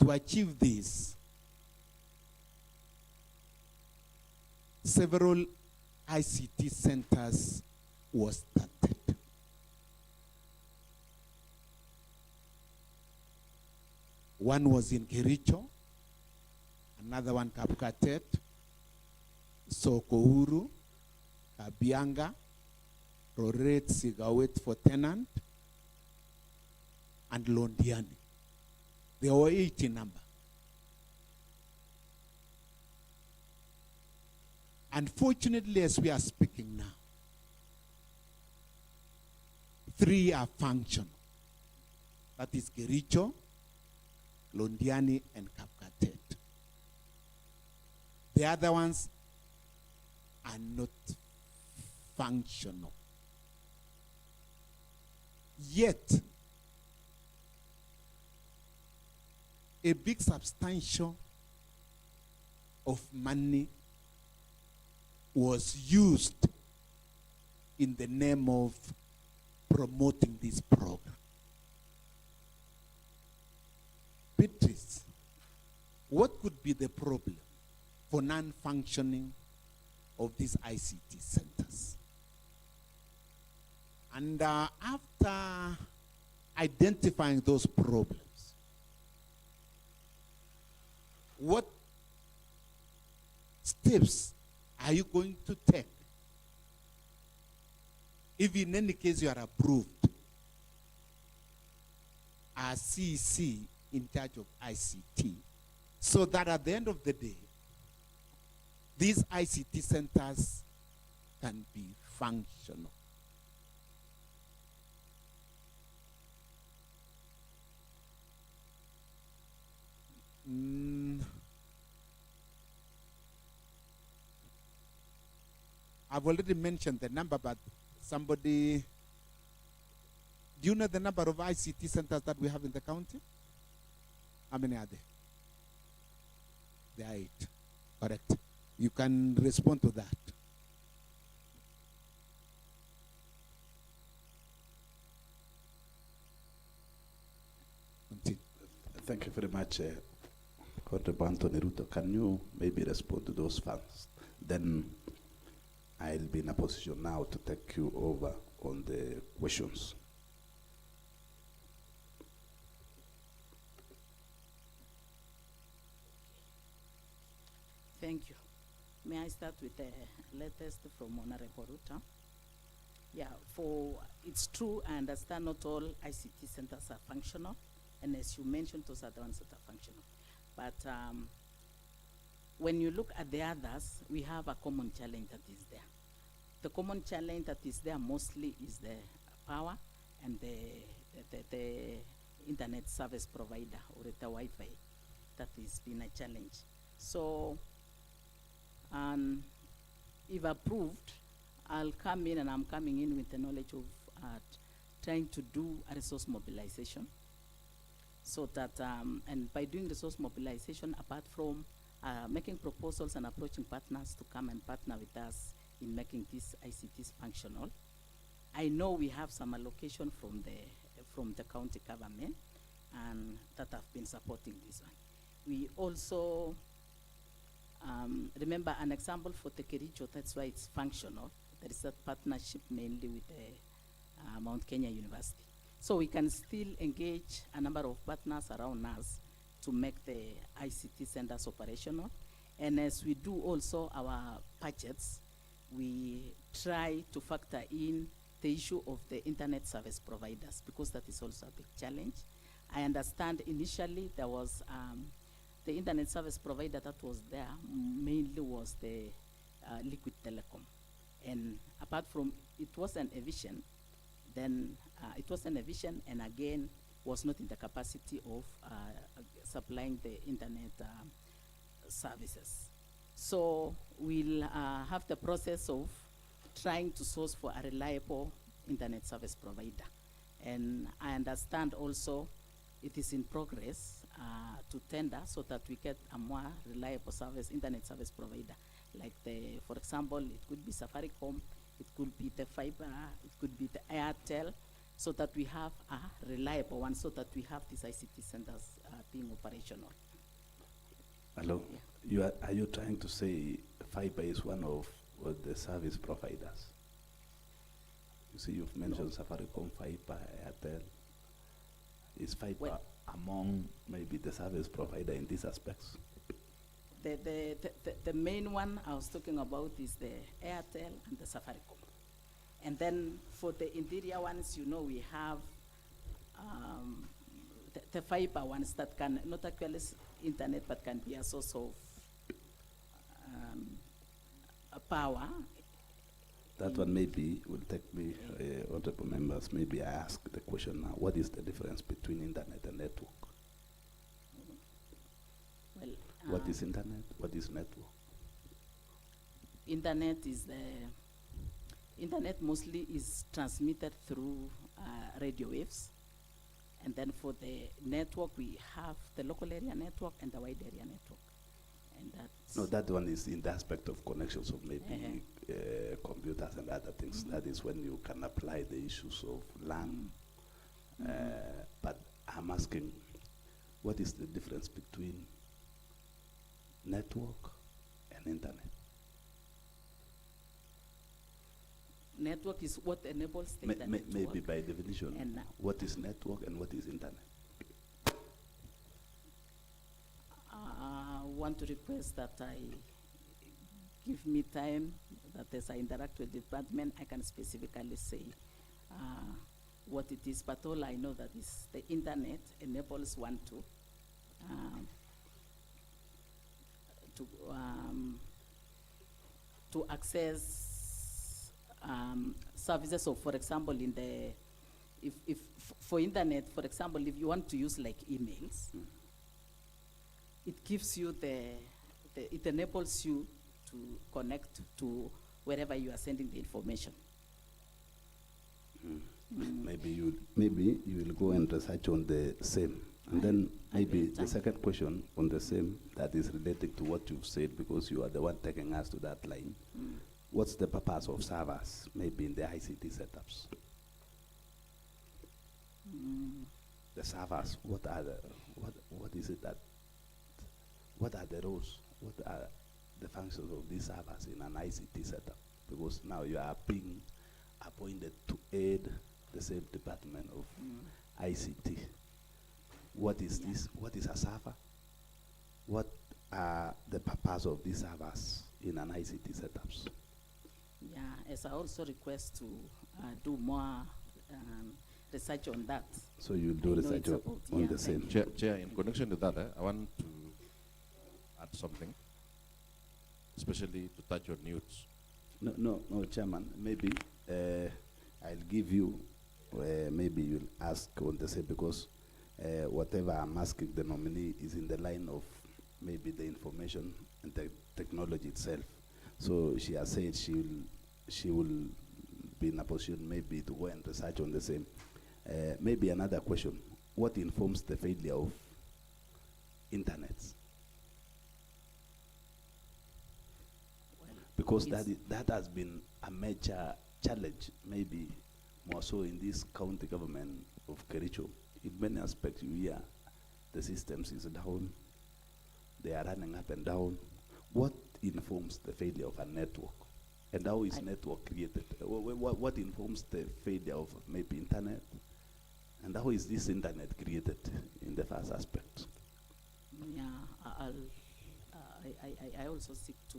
To achieve this, several ICT centers were started. One was in Kericho, another one Kapkatet, Sokouru, Kabianga, Roret Sigawet for Tenant, and Londiani. There were 8 in number. Unfortunately, as we are speaking now, 3 are functional. That is Kericho, Londiani, and Kapkatet. The other ones are not functional. Yet, a big substantial of money was used in the name of promoting this program. Beatrice, what could be the problem for non-functioning of these ICT centers? And after identifying those problems, what steps are you going to take if in any case you are approved as CEC in charge of ICT, so that at the end of the day, these ICT centers can be functional? I've already mentioned the number, but somebody, do you know the number of ICT centers that we have in the county? How many are there? There are 8. Correct. You can respond to that. Continue. Thank you very much, Honorable Anthony Ruto. Can you maybe respond to those first? Then I'll be in a position now to take you over on the questions. Thank you. May I start with the latest from Honorable Ruto? Yeah, it's true, I understand not all ICT centers are functional, and as you mentioned, those are the ones that are functional. But when you look at the others, we have a common challenge that is there. The common challenge that is there mostly is the power and the internet service provider, or the Wi-Fi. That has been a challenge. So, if approved, I'll come in, and I'm coming in with the knowledge of trying to do a resource mobilization. So that, and by doing resource mobilization, apart from making proposals and approaching partners to come and partner with us in making these ICTs functional, I know we have some allocation from the county government, and that have been supporting this one. We also, remember an example for the Kericho, that's why it's functional. There is a partnership mainly with the Mount Kenya University. So we can still engage a number of partners around us to make the ICT centers operational. And as we do also our budgets, we try to factor in the issue of the internet service providers, because that is also a big challenge. I understand initially there was the internet service provider that was there mainly was the Liquid Telecom. And apart from it wasn't a vision, then it wasn't a vision, and again was not in the capacity of supplying the internet services. So we'll have the process of trying to source for a reliable internet service provider. And I understand also it is in progress to tender so that we get a more reliable service, internet service provider. Like for example, it could be Safaricom, it could be the fiber, it could be the Airtel, so that we have a reliable one, so that we have these ICT centers being operational. Hello. Yeah. Are you trying to say fiber is one of the service providers? You see, you've mentioned Safaricom, fiber, Airtel. Is fiber Well, among maybe the service provider in these aspects? The main one I was talking about is the Airtel and the Safaricom. And then for the interior ones, you know, we have the fiber ones that can not actually internet, but can be a source of power. That one maybe will take me, honorable members, maybe I ask the question now, what is the difference between internet and network? Well, What is internet? What is network? internet is internet mostly is transmitted through radio waves. And then for the network, we have the local area network and the wide area network. And that's No, that one is in the aspect of connections of maybe computers and other things. That is when you can apply the issues of LAN. But I'm asking, what is the difference between network and internet? network is what enables the internet to Maybe work. by definition, And what is network and what is internet? I want to request that I give me time, that as I interact with the department, I can specifically say what it is. But all I know that is the internet enables one to access services. So, for example, in the if for internet, for example, if you want to use like emails, it gives you it enables you to connect to wherever you are sending the information. Maybe you will go and research on the same. And then maybe the second question on the same that is related to what you've said, because you are the one taking us to that line. What's the purpose of servers, maybe in the ICT setups? The servers, what is it that, what are the roles, what are the functions of these servers in an ICT setup? Because now you are being appointed to aid the same department of ICT. What is this? What is a server? What are the purpose of these servers in an ICT setups? Yeah, as I also request to do more research on that. So you'll do I know research it's about- on yeah, the same. Chair, in connection to that, I want to add something, especially to touch on youths. No, Chairman. Maybe I'll give you. Maybe you'll ask on the same, because whatever I'm asking the nominee is in the line of maybe the information and the technology itself. So she has said she will be in a position maybe to go and research on the same. Maybe another question: what informs the failure of internet? Because that has been a major challenge, maybe more so in this county government of Kericho. In many aspects, you hear the systems is down, they are running up and down. What informs the failure of a network? And how is network created? What informs the failure of maybe internet? And how is this internet created in the first aspect? Yeah, I also seek to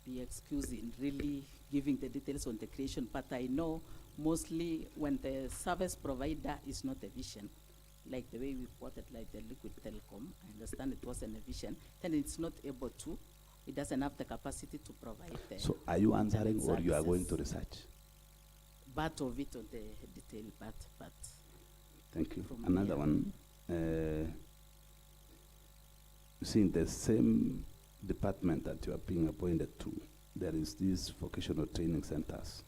be excused in really giving the details on the creation, but I know mostly when the service provider is not a vision, like the way we quoted, like the Liquid Telecom, I understand it wasn't a vision, then it's not able to He doesn't have the capacity to provide the So are you answering internet or you are going to services. research? Part of it on the detail, but Thank you. From Another here. one. You see, in the same department that you are being appointed to, there is these vocational training centers.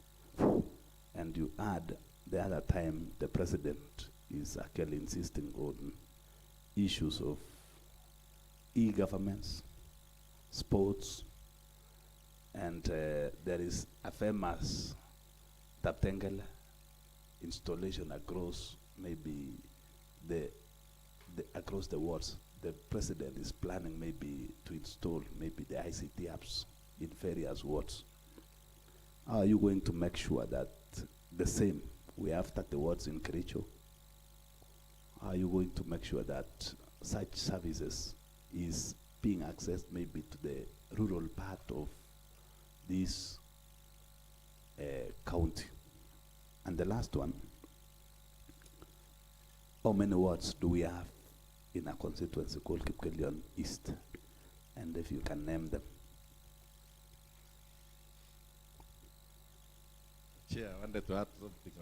And you add the other time the president is actually insisting on issues of e-governments, sports, and there is a famous Taptengela installation across maybe the across the wards. The president is planning maybe to install maybe the ICT apps in various wards. How are you going to make sure that the same, we have 30 wards in Kericho? How are you going to make sure that such services is being accessed maybe to the rural part of this county? And the last one, how many wards do we have in a constituency called Kipkelion East? And if you can name them. Chair, I wanted to add something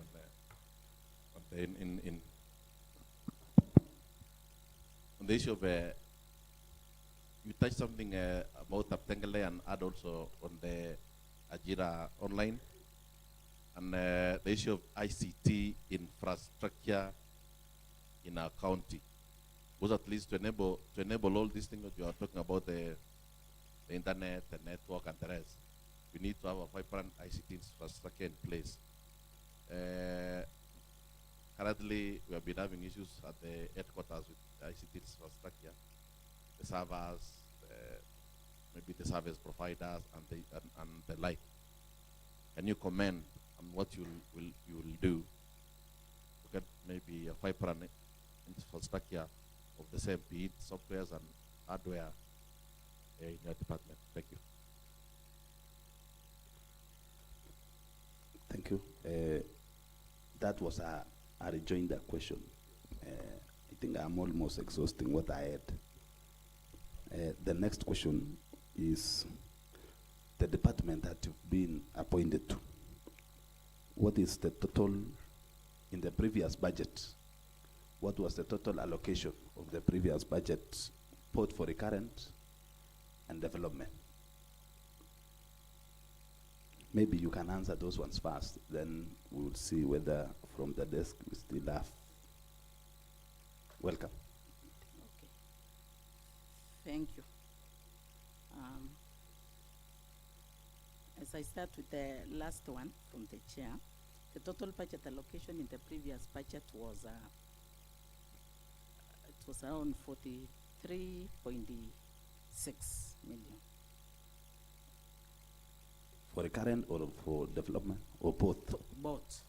on the issue of you touched something about Taptengele and add also on the Ajira online and the issue of ICT infrastructure in our county. Was at least to enable all these things that you are talking about, the internet, the network, and the rest. We need to have a vibrant ICT infrastructure in place. Currently, we have been having issues at the headquarters with the ICT infrastructure, the servers, maybe the service providers, and the like. Can you comment on what you will do to get maybe a vibrant infrastructure of the same, be it softwares and hardware in your department? Thank you. Thank you. That was a rejoinder question. I think I'm almost exhausting what I had. The next question is the department that you've been appointed to. What is the total in the previous budget? What was the total allocation of the previous budget, both for recurrent and development? Maybe you can answer those ones first, then we will see whether from the desk we still have. Welcome. okay. Thank you. As I start with the last one from the chair, the total budget allocation in the previous budget was it was around 43.6 million. For recurrent or for development, or both? Both.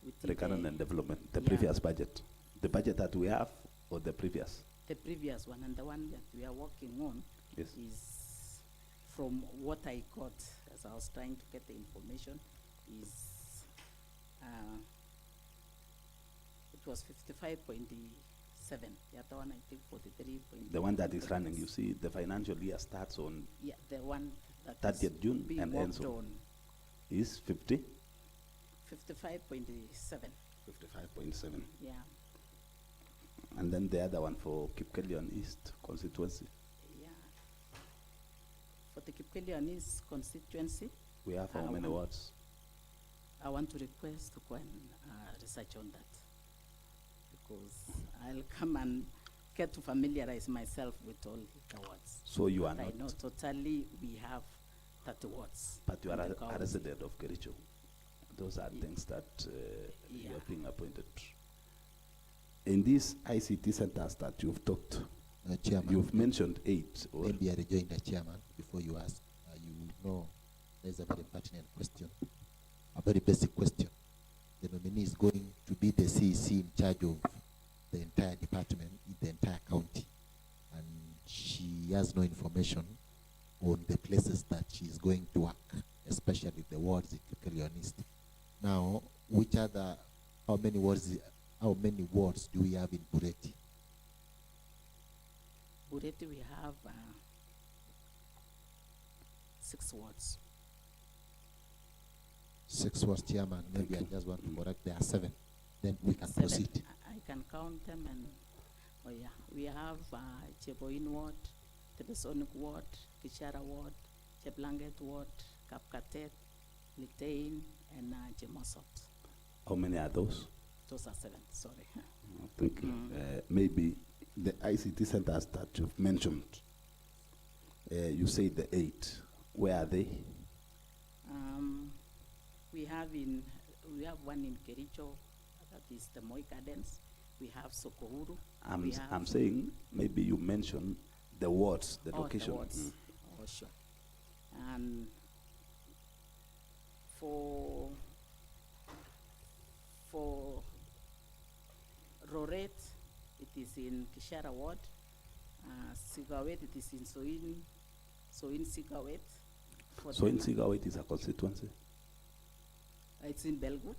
Within Recurrent the, and development, the yeah. previous budget. The budget that we have or the previous? the previous one, and the one that we are working on Yes. is, from what I got as I was trying to get the information, is it was 55.7. The other one I think 43. The one that is running, you see, the financial year starts on Yeah, the one that 30th June being and worked ends on on, is 50? 55.7. 55.7. Yeah, And then the other one for Kipkelion East constituency, yeah. For the Kipkelion East constituency, we have how many wards? I want to request to go and research on that, because I'll come and get to familiarize myself with all the words. So you are But I not, know totally we have 30 words. but you are in the a county. resident of Kericho. Those are Ye- things that you yeah. are being appointed. In these ICT centers that you've talked, Chairman, you've mentioned 8. Or maybe I rejoin the chairman before you ask. You know, there's a very pertinent question, a very basic question. The nominee is going to be the CEC in charge of the entire department in the entire county, and she has no information on the places that she is going to work, especially the wards in Kipkelion East. Now, how many wards do we have in Bureti? Bureti we have 6 wards. 6 was chairman. Maybe I just want to correct. There are 7. Then we can 7. proceed. I can count them and, oh yeah, we have Cheboin ward, Tebesonic ward, Kishara ward, Cheblanget ward, Kapkatet, Litain, and Jemosot. How many are those? Those are 7, sorry. Thank you. Maybe the ICT centers that you've mentioned, you say the 8. Where are they? We have one in Kericho, that is the Moi Gardens. We have Sokohuru. I'm saying maybe you mentioned the wards, the location. The wards. Oh, sure. And for Roret, it is in Kishara ward. Sigawet, it is in Soin Sigawet. Soin Sigawet is a constituency? It's in Belgut.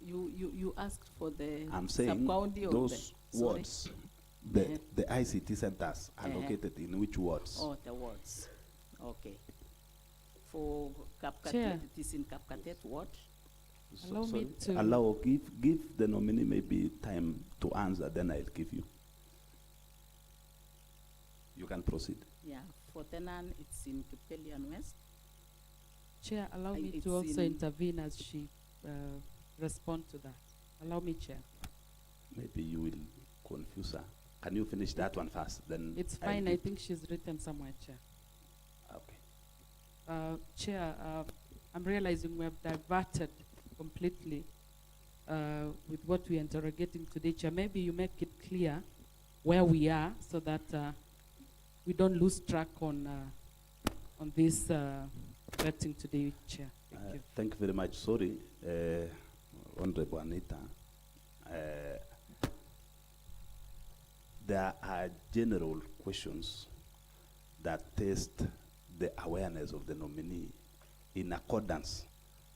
You asked for the I'm saying sub-county those wards, the ICT centers are Uh-huh. located in which wards? Oh, the wards. Okay. For Kapkatet, Chair. it is in Kapkatet ward. Allow me to. Allow, give the nominee maybe time to answer, then I'll give you. You can proceed. Yeah. For Tenan, it's in Kipelian West. Chair, allow me It's to also in- intervene as she respond to that. Allow me, Chair. Maybe you will confuse her. Can you finish that one first? Then It's I'll fine. I give- think she's written somewhere, Chair. Okay. Chair, I'm realizing we have diverted completely with what we're interrogating today, Chair. Maybe you make it clear where we are so that we don't lose track on this vetting today, Chair. Thank you. Thank you very much. Sorry, Honorable Anita. There are general questions that test the awareness of the nominee in accordance.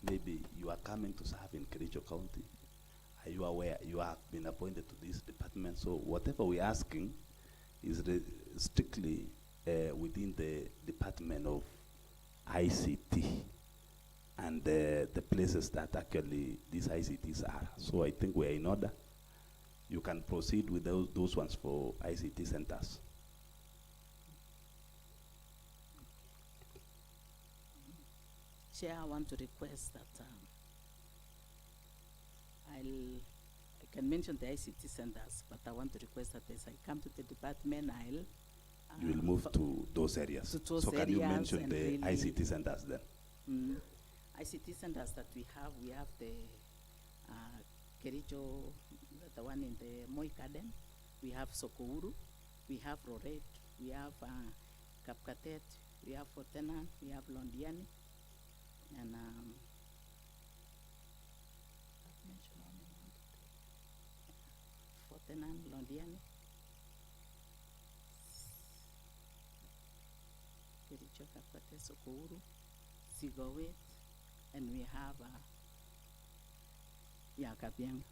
Maybe you are coming to serve in Kericho County. Are you aware you have been appointed to this department? So whatever we're asking is strictly within the Department of ICT and the places that actually these ICTs are. So I think we're in order. You can proceed with those ones for ICT centers. Chair, I want to request that I can mention the ICT centers, but I want to request that as I come to the department, I'll You will move to those areas. to those So can you areas mention and the really- ICT centers then? ICT centers that we have the Kericho, the one in the Moi Garden, we have Sokouru, we have Roret, we have Kapkatet, we have Fortena, we have Londiani, and I've mentioned only 1, 2, 3. Fortena, Londiani, Kericho, Kapkatet, Sokouru, Sigowet, and we have Kabiang.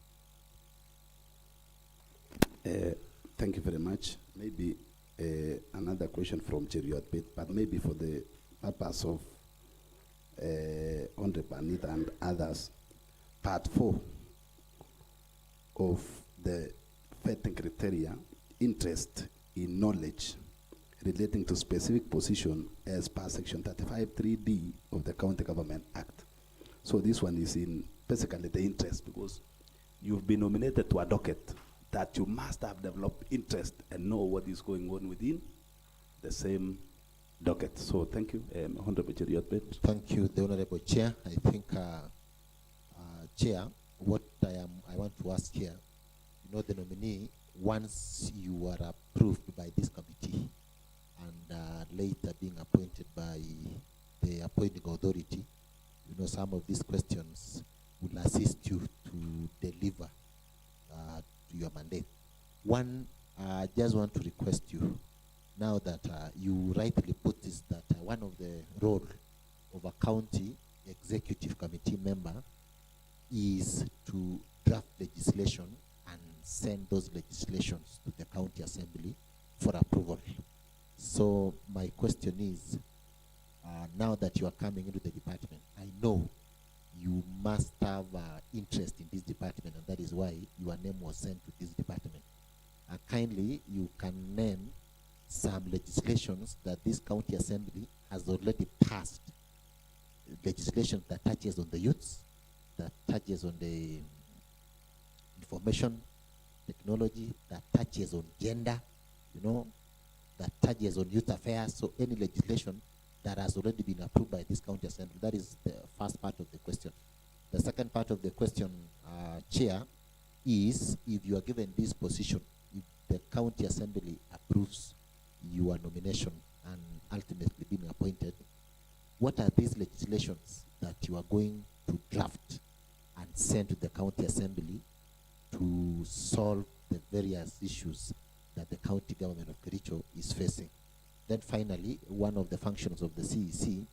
Thank you very much. Maybe another question from Cheriot, but maybe for the purpose of Honorable Anita and others, part 4 of the vetting criteria, interest in knowledge relating to specific position as per section 35(3)(d) of the County Government Act. So this one is in basically the interest, because you've been nominated to a docket that you must have developed interest and know what is going on within the same docket. So thank you, Honorable Cheriot. Thank you, the Honorable Chair. I think, Chair, what I want to ask here, the nominee, once you are approved by this committee and later being appointed by the appointing authority, some of these questions will assist you to deliver to your mandate. One, I just want to request you, now that you rightly put this, that one of the role of a county executive committee member is to draft legislation and send those legislations to the county assembly for approval. So my question is, now that you are coming into the department, I know you must have interest in this department, and that is why your name was sent to this department. Kindly, you can name some legislations that this county assembly has already passed. Legislation that touches on the youths, that touches on the information technology, that touches on gender, that touches on youth affairs. So any legislation that has already been approved by this county assembly. That is the first part of the question. The second part of the question, Chair, is if you are given this position, if the county assembly approves your nomination and ultimately being appointed, what are these legislations that you are going to draft and send to the county assembly to solve the various issues that the county government of Kericho is facing? Then finally, one of the functions of the CEC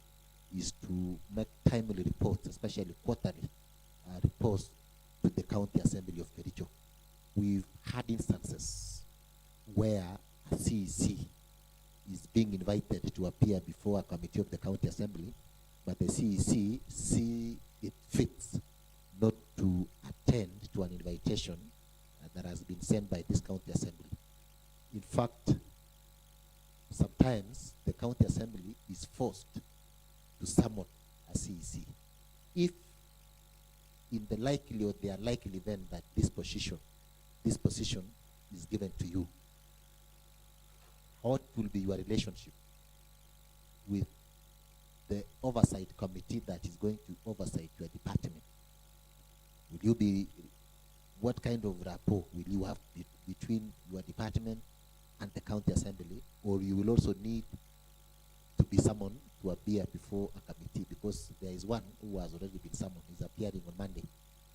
is to make timely reports, especially quarterly reports to the county assembly of Kericho. We've had instances where a CEC is being invited to appear before a committee of the county assembly, but the CEC see it fits not to attend to an invitation that has been sent by this county assembly. In fact, sometimes the county assembly is forced to summon a CEC. If in the likely or the unlikely event that this position is given to you, what will be your relationship with the oversight committee that is going to oversight your department? Will you be, what kind of rapport will you have between your department and the county assembly, or you will also need to be summoned to appear before a committee, because there is one who has already been summoned. He's appearing on Monday,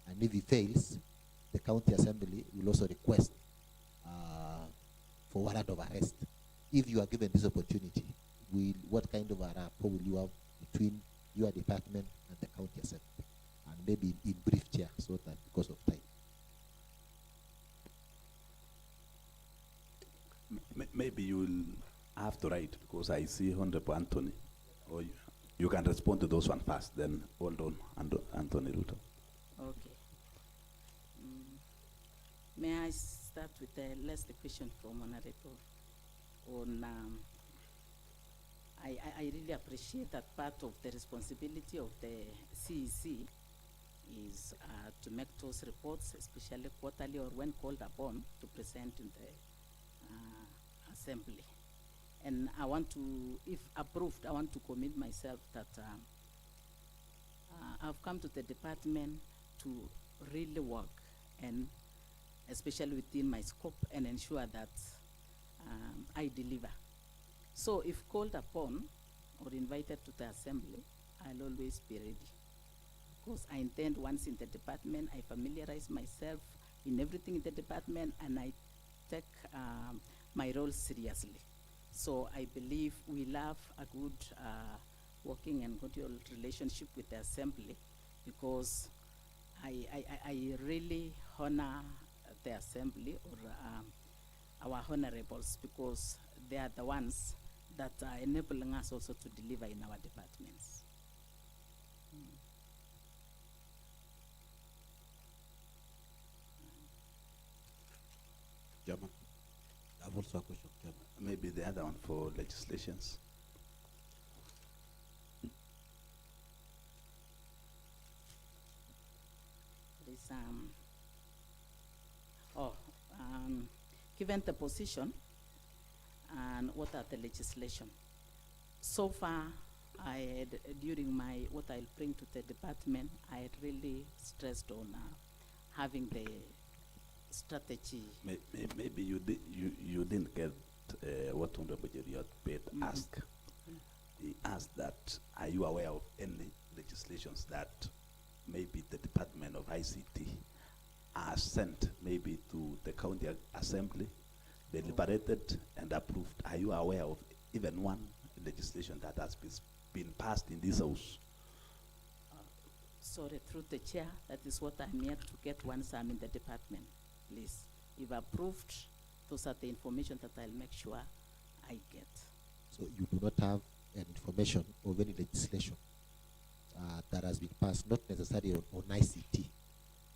and if he fails, the county assembly will also request for warrant of arrest. If you are given this opportunity, what kind of a rapport will you have between your department and the county assembly? And maybe in brief, Chair, so that because of time. Maybe you will have to write, because I see Honorable Anthony. Or you can respond to those one first, then hold on, Anthony Ruto. Okay. May I start with the last question from Honorable on I really appreciate that part of the responsibility of the CEC is to make those reports, especially quarterly or when called upon, to present in the assembly. And I want to, if approved, I want to commit myself that I've come to the department to really work, and especially within my scope, and ensure that I deliver. So if called upon or invited to the assembly, I'll always be ready. Because I intend, once in the department, I familiarize myself in everything in the department, and I take my role seriously. So I believe we'll have a good working and good relationship with the assembly, because I really honor the assembly or our honorables, because they are the ones that are enabling us also to deliver in our departments. Chairman, I have also a question, Chairman. Maybe the other one for legislations. There is, given the position and what are the legislation. So far, I had, during my, what I'll bring to the department, I had really stressed on having the strategy. Maybe you didn't get what Honorable Jeriot Pate asked. He asked that, are you aware of any legislations that maybe the Department of ICT has sent maybe to the county assembly, deliberated and approved? Are you aware of even one legislation that has been passed in this house? Sorry, through the chair, that is what I'm here to get once I'm in the department. Please, if approved, those are the information that I'll make sure I get. So you do not have an information of any legislation that has been passed, not necessarily on ICT,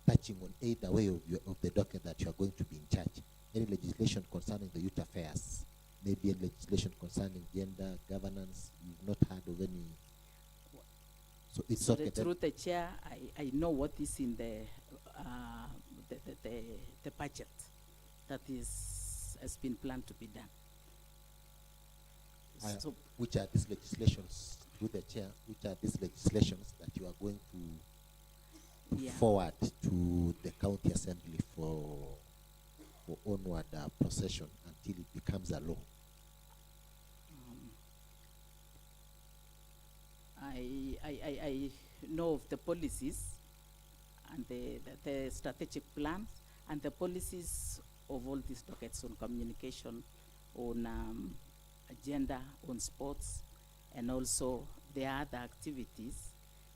touching on either way of the docket that you are going to be in charge. Any legislation concerning the youth affairs, maybe any legislation concerning gender governance, you've not heard of any. So it's okay. Through the chair, I know what is in the budget that has been planned to be done. So which are these legislations, through the chair, which are these legislations that you are going to Yeah. forward to the county assembly for onward procession until it becomes a law? I know of the policies and the strategic plans and the policies of all these dockets on communication, on agenda, on sports, and also the other activities,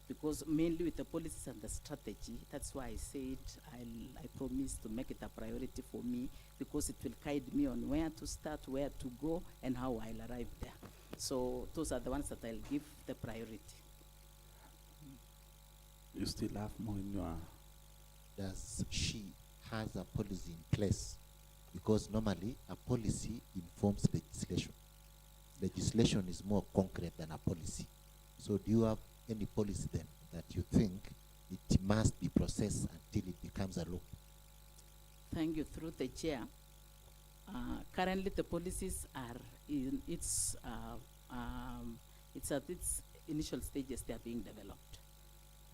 because mainly with the policies and the strategy, that's why I said I promise to make it a priority for me, because it will guide me on where to start, where to go, and how I'll arrive there. So those are the ones that I'll give the priority. You still have more in your... Does she has a policy in place? Because normally a policy informs legislation. Legislation is more concrete than a policy. So do you have any policy then that you think it must be processed until it becomes a law? Thank you. Through the chair, currently the policies are in its at its initial stages. They are being developed,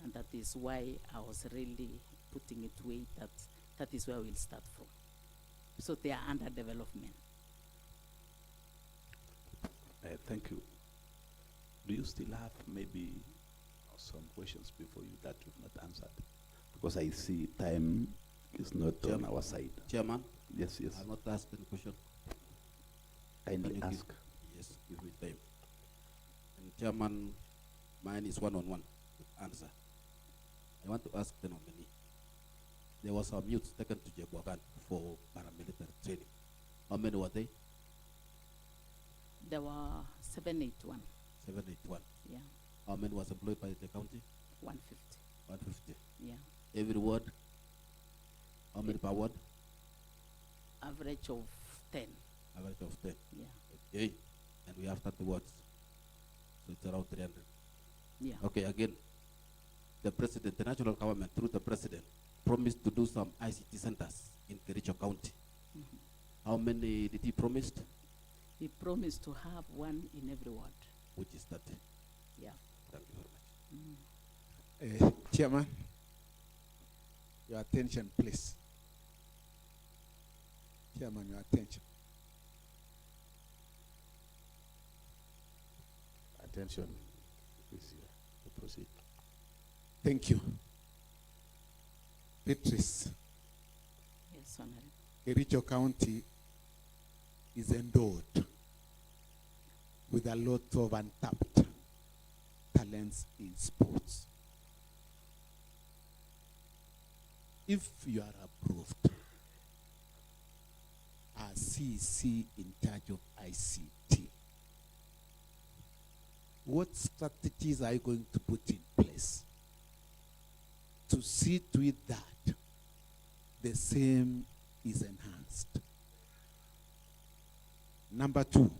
and that is why I was really putting it weight that is where we'll start from. So they are under development. Thank you. Do you still have maybe some questions before you that you've not answered? Because I see time is not on our side. Chairman? Yes, yes. I'll not ask any question. Kindly ask. Yes, give me time. And Chairman, mine is one-on-one with answer. I want to ask the nominee. There was some youths taken to Jebwagan for paramilitary training. How many were they? There were 781. 781. Yeah. How many was employed by the county? 150. 150. Yeah. Every ward? How many per ward? Average of 10. Average of 10. Yeah. Okay. And we have 30 wards. So it's around 300. Yeah. Okay, again, the president, the national government, through the president, promised to do some ICT centers in Kericho County. Mm-hmm. How many did he promise? He promised to have one in every ward. Which is that? Yeah. Thank you very much. Chairman, your attention, please. Chairman, your attention. Attention, please, proceed. Thank you. Beatrice, Yes, Honorable. Kericho County is endowed with a lot of untapped talents in sports. If you are approved as CEC in charge of ICT, what strategies are you going to put in place to see to it that the same is enhanced? Number two,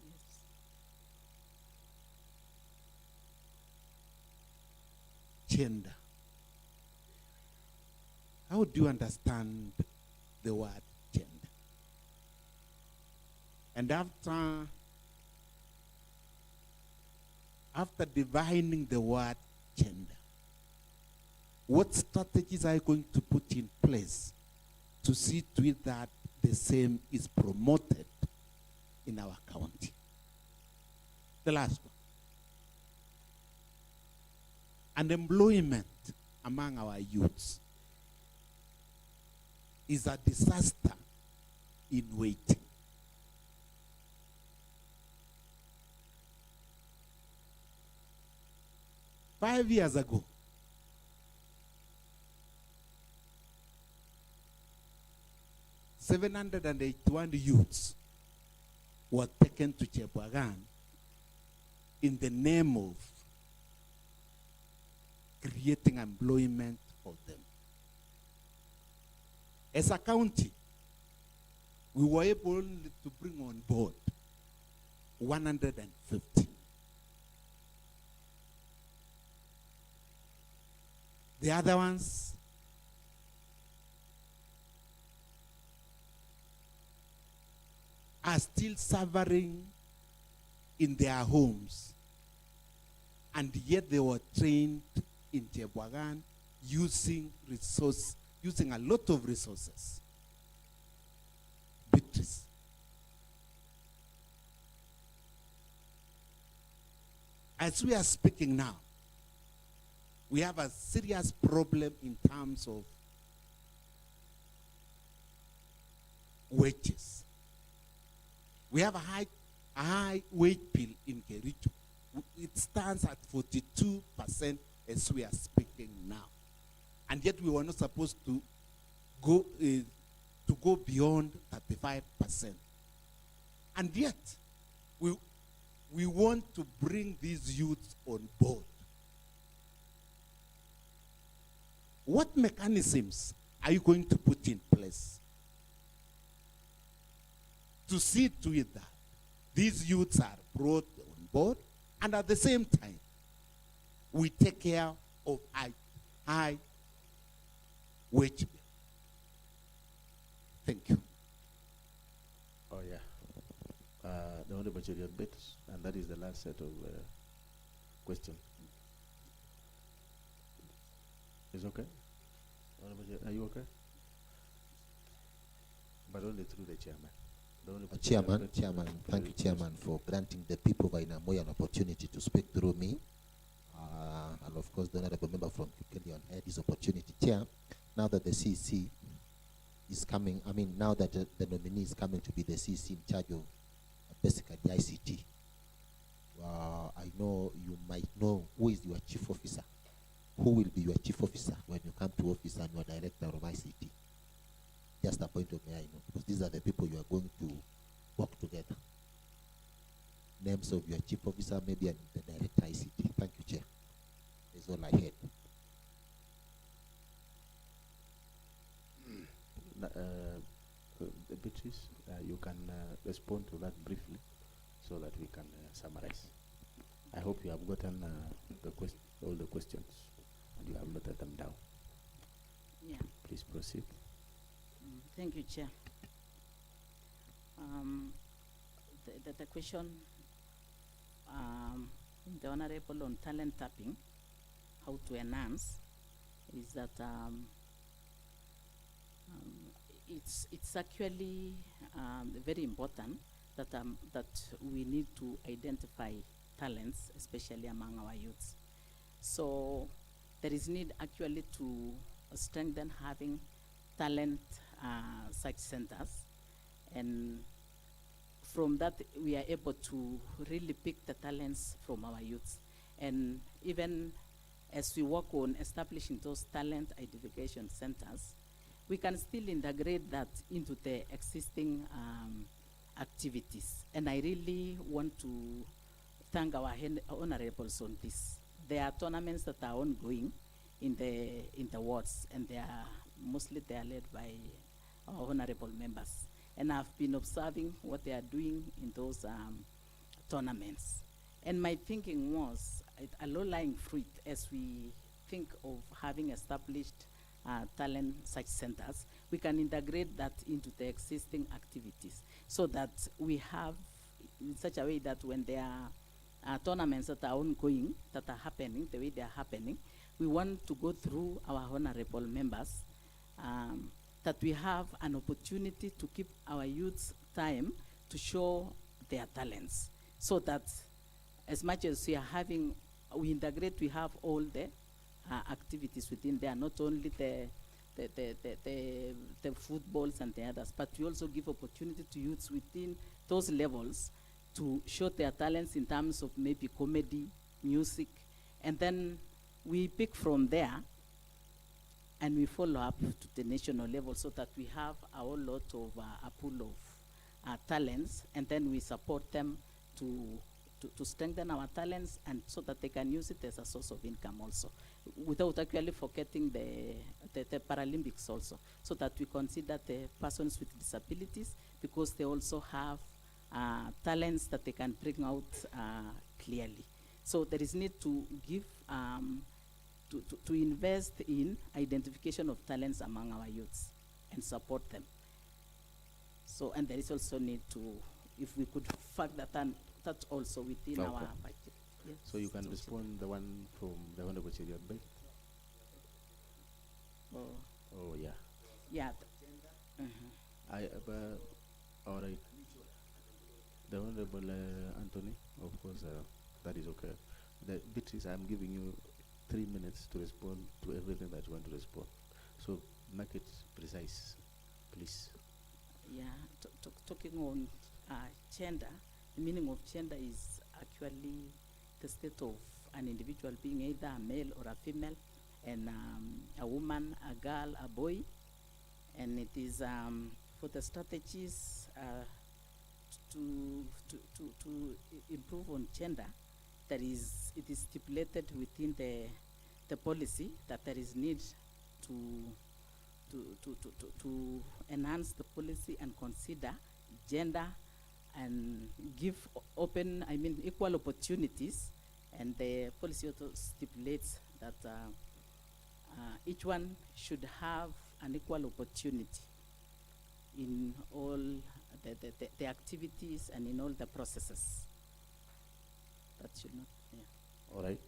Yes. gender. How do you understand the word gender? And after defining the word gender, what strategies are you going to put in place to see to it that the same is promoted in our county? The last one. Unemployment among our youths is a disaster in waiting. Five years ago, 781 youths were taken to Chebwagan in the name of creating employment for them. As a county, we were able to bring on board 150. The other ones are still suffering in their homes, and yet they were trained in Chebwagan using a lot of resources. Beatrice. As we are speaking now, we have a serious problem in terms of wages. We have a high wage bill in Kericho. It stands at 42% as we are speaking now. And yet we were not supposed to go beyond 35%. And yet, we want to bring these youths on board. What mechanisms are you going to put in place to see to it that these youths are brought on board, and at the same time, we take care of high wage bill? Thank you. Oh, yeah. The Honorable Cheriot bit, and that is the last set of questions. Is okay? Honorable are you okay? But only through the chairman. The Honorable Chairman, Cheriot thank you, Chairman, for granting the people of Inamoy an opportunity to speak through me. And of course, the Honorable Member from Kipkelion had this opportunity. Chair, now that the CEC is coming, now that the nominee is coming to be the CEC in charge of basically ICT, I know you might know who is your chief officer. Who will be your chief officer when you come to office and you are director of ICT? Just a point of me, I know, because these are the people you are going to work together. Names of your chief officer, maybe, and the director ICT. Thank you, Chair. That's all I had. Beatrice, you can respond to that briefly so that we can summarize. I hope you have gotten all the questions and you have noted them down. Yeah. Please proceed. Thank you, Chair. The question, the Honorable on talent tapping, how to enhance, is that it's actually very important that we need to identify talents, especially among our youths. So there is need actually to strengthen having talent such centers, and from that we are able to really pick the talents from our youths. And even as we work on establishing those talent identification centers, we can still integrate that into the existing activities. And I really want to thank our honorables on this. There are tournaments that are ongoing in the wards, and they are mostly led by our honorable members. And I've been observing what they are doing in those tournaments. And my thinking was a low-lying fruit as we think of having established talent such centers, we can integrate that into the existing activities so that we have in such a way that when there are tournaments that are ongoing, that are happening, the way they are happening, we want to go through our honorable members, that we have an opportunity to keep our youths time to show their talents, so that as much as we are having, we integrate, we have all the activities within there, not only the footballs and the others, but we also give opportunity to youths within those levels to show their talents in terms of maybe comedy, music, and then we pick from there and we follow up to the national level so that we have a whole lot of a pool of talents, and then we support them to strengthen our talents and so that they can use it as a source of income also, without actually forgetting the Paralympics also, so that we consider the persons with disabilities because they also have talents that they can bring out clearly. So there is need to give, to invest in identification of talents among our youths and support them. So, and there is also need to, if we could factor that also within Okay. our budget. Yes, So you can so- respond the one from the Honorable Cheriot Bay? Oh, Oh, yeah. yeah. All right. The Honorable Anthony, of course, that is okay. The Beatrice, I'm giving you 3 minutes to respond to everything that you want to respond. So make it precise, please. Yeah, talking on gender, the meaning of gender is actually the state of an individual being either a male or a female, and a woman, a girl, a boy, and it is for the strategies to improve on gender. It is stipulated within the policy that there is need to enhance the policy and consider gender and give equal opportunities, and the policy also stipulates that each one should have an equal opportunity in all the activities and in all the processes. That should not, yeah. All right.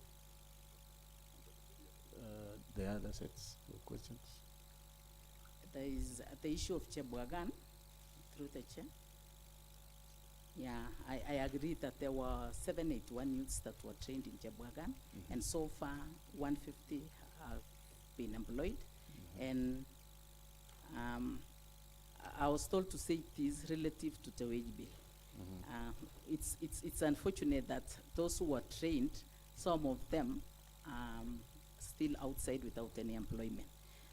The other sets of questions? There is the issue of Chebwagan, through the chair. Yeah, I agree that there were 781 youths that were trained in Chebwagan, and so far 150 have been employed. And I was told to say it is relative to the wage bill. It's unfortunate that those who were trained, some of them still outside without any employment.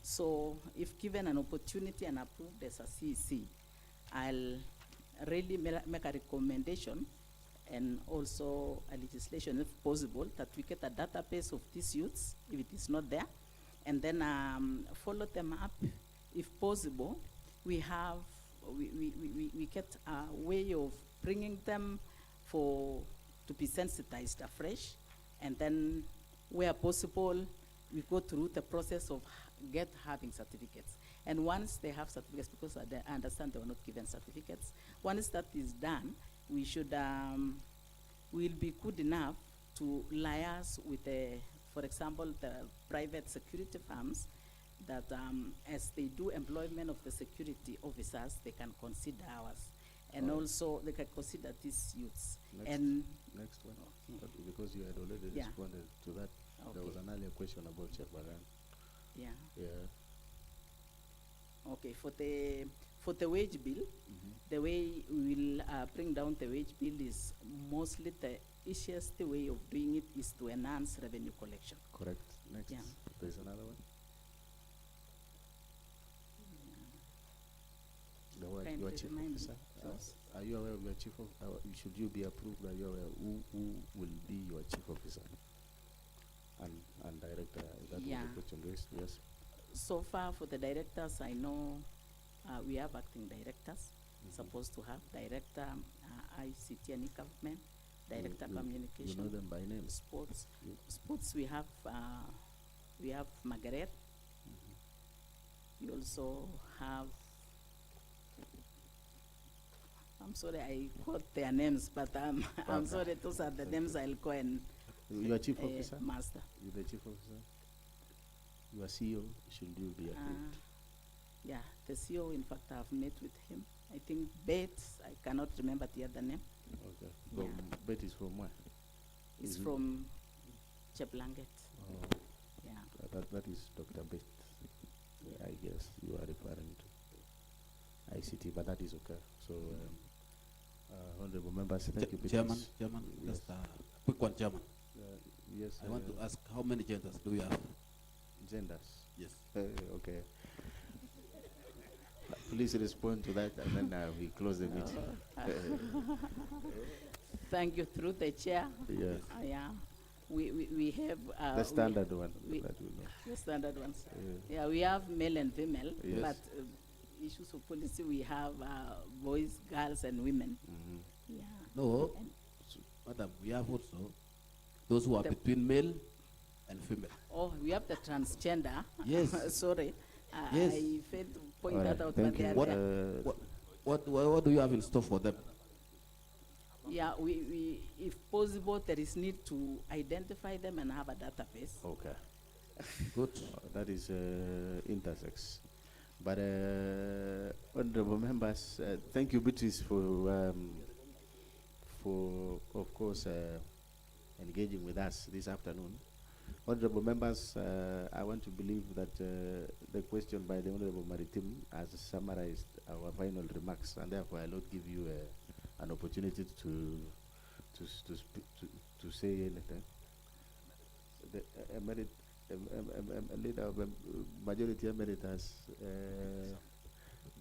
So if given an opportunity and approved as a CEC, I'll really make a recommendation and also a legislation, if possible, that we get a database of these youths, if it is not there, and then follow them up. If possible, we get a way of bringing them to be sensitized afresh, and then where possible, we go through the process of having certificates. And once they have certificates, because I understand they were not given certificates, once that is done, we should, we'll be good enough to liaise with, for example, the private security firms that as they do employment of the security officers, they can consider ours. And also they can consider these youths. Next one. Okay. Because you had already Yeah. responded to that. There was an earlier question about Chebwagan. Yeah. Yeah. Okay, for the wage bill, the way we will bring down the wage bill is mostly the easiest way of doing it is to enhance revenue collection. Correct. Next. Yeah. There's another one. The word, Kindly your chief remind me, officer. please. Are you aware of your chief of? Should you be approved? Are you aware who will be your chief officer and director? Is that Yeah. what the question raised? Yes. So far for the directors, I know we have acting directors, supposed to have director ICT and E-Government, director communication. You know them by name. Sports. You- Sports, we have Margaret. We also have, I'm sorry, I quote their names, but I'm Okay. sorry, those are the names I'll go and Your chief officer. master. You the chief officer. Your CEO. Should you be approved? Yeah, the CEO, in fact, I've met with him. I think Bates, I cannot remember the other name. Okay. Yeah. Bet is from where? He's Is it- from Cheblanget. Oh, Yeah. that is Dr. Bet. I guess you are referring to ICT, but that is okay. So, honorable members, thank you. Chairman, Beatrice. Chairman, Yes. just a quick one, Chairman. Yes. I want to ask how many genders do we have? Genders. Yes. Okay. Please respond to that, and then we close the meeting. Thank you, through the chair. Yeah. Yeah. We have The standard one. we- That we know. the standard ones. Yeah. Yeah, we have male and female, Yes. but issues of policy we have boys, girls, and women. Mhm. Yeah. No, And- madam, we have also those who are The- between male and female. Oh, we have the transgender. Yes. Sorry. Yes. I failed to point All that right, out, thank but they you. are What- there. What do you have in store for them? Yeah, we, if possible, there is need to identify them and have a database. Okay. Good. That is intersex. But honorable members, thank you, Beatrice, for of course engaging with us this afternoon. Honorable members, I want to believe that the question by the Honorable Maritim has summarized our final remarks, and therefore I will not give you an opportunity to say anything. The leader of majority emeritus,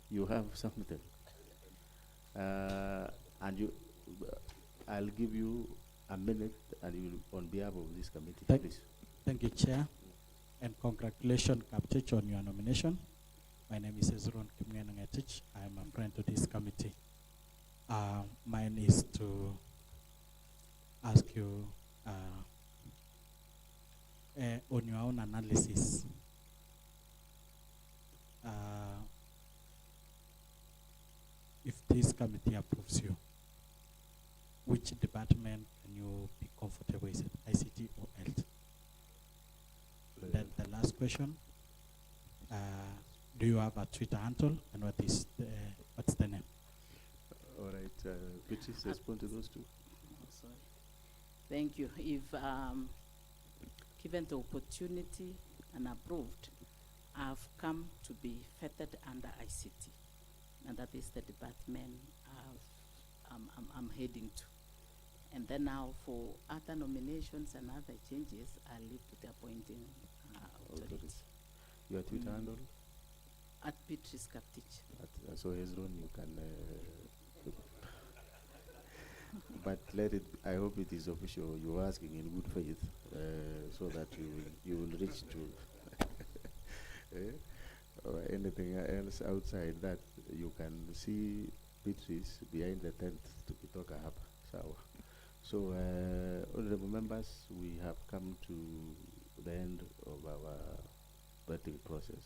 you have something, and you, I'll give you a minute, and you will, on behalf of this committee, please. Thank you, Chair, and congratulations, Kaptich, on your nomination. My name is Ezron Kimngenangetich. I am a friend to this committee. Mine is to ask you on your own analysis. If this committee approves you, which department can you be comfortable with, ICT or health? Then the last question, do you have a Twitter handle, and what's the name? All right, Beatrice, respond to those two. Sorry. Thank you. If given the opportunity and approved, I've come to be vetted under ICT, and that is the department I'm heading to. And then now for other nominations and other changes, I leave to the appointing authority. Your Twitter handle? At Beatrice Kaptich. So Hezron, you can. But let it. I hope it is official. You're asking in good faith, so that you will reach to. Or anything else outside that, you can see Beatrice behind the tent to Kitoka Hapa. So, honorable members, we have come to the end of our vetting process,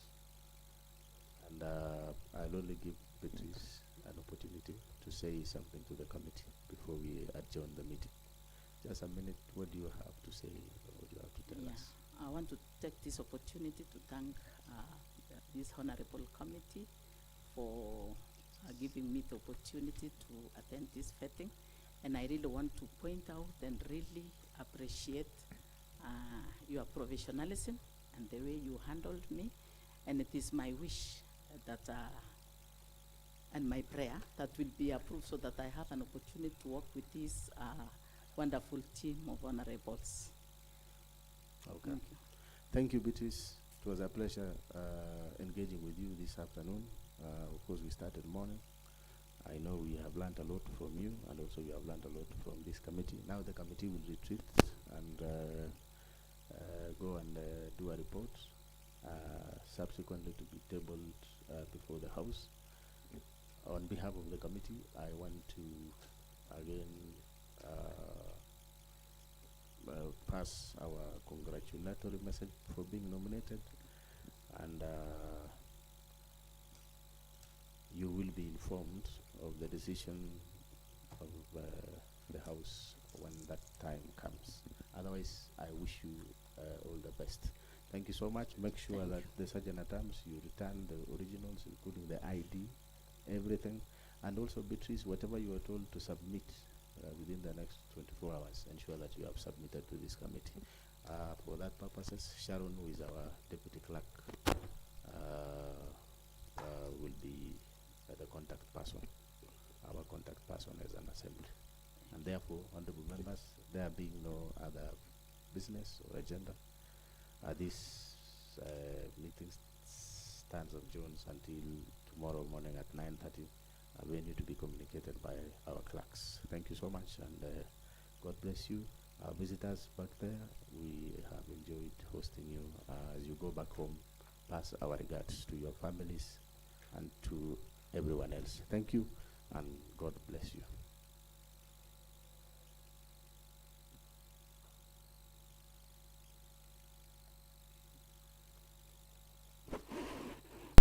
and I'll only give Beatrice an opportunity to say something to the committee before we adjourn the meeting. Just a minute. What do you have to say? What do you have to tell us? I want to take this opportunity to thank this honorable committee for giving me the opportunity to attend this vetting. And I really want to point out and really appreciate your professionalism and the way you handled me. And it is my wish that, and my prayer, that will be approved so that I have an opportunity to work with this wonderful team of honorables. Okay. Thank you. Thank you, Beatrice. It was a pleasure engaging with you this afternoon. Of course, we started morning. I know we have learned a lot from you, and also you have learned a lot from this committee. Now the committee will retreat and go and do a report, subsequently to be tabled before the House. On behalf of the committee, I want to again pass our congratulatory message for being nominated, and you will be informed of the decision of the House when that time comes. Otherwise, I wish you all the best. Thank you so much. Make sure that the Sergeant at Arms, you return the originals, including the ID, everything. And also, Beatrice, whatever you are told to submit within the next 24 hours, ensure that you have submitted to this committee. For that purposes, Sharon, who is our deputy clerk, will be the contact person, our contact person as an assembly. And therefore, honorable members, there being no other business or agenda, this meeting stands on Jones until tomorrow morning at 9:30. Venue to be communicated by our clerks. Thank you so much, and God bless you. Our visitors back there, we have enjoyed hosting you. As you go back home, pass our regards to your families and to everyone else. Thank you, and God bless you.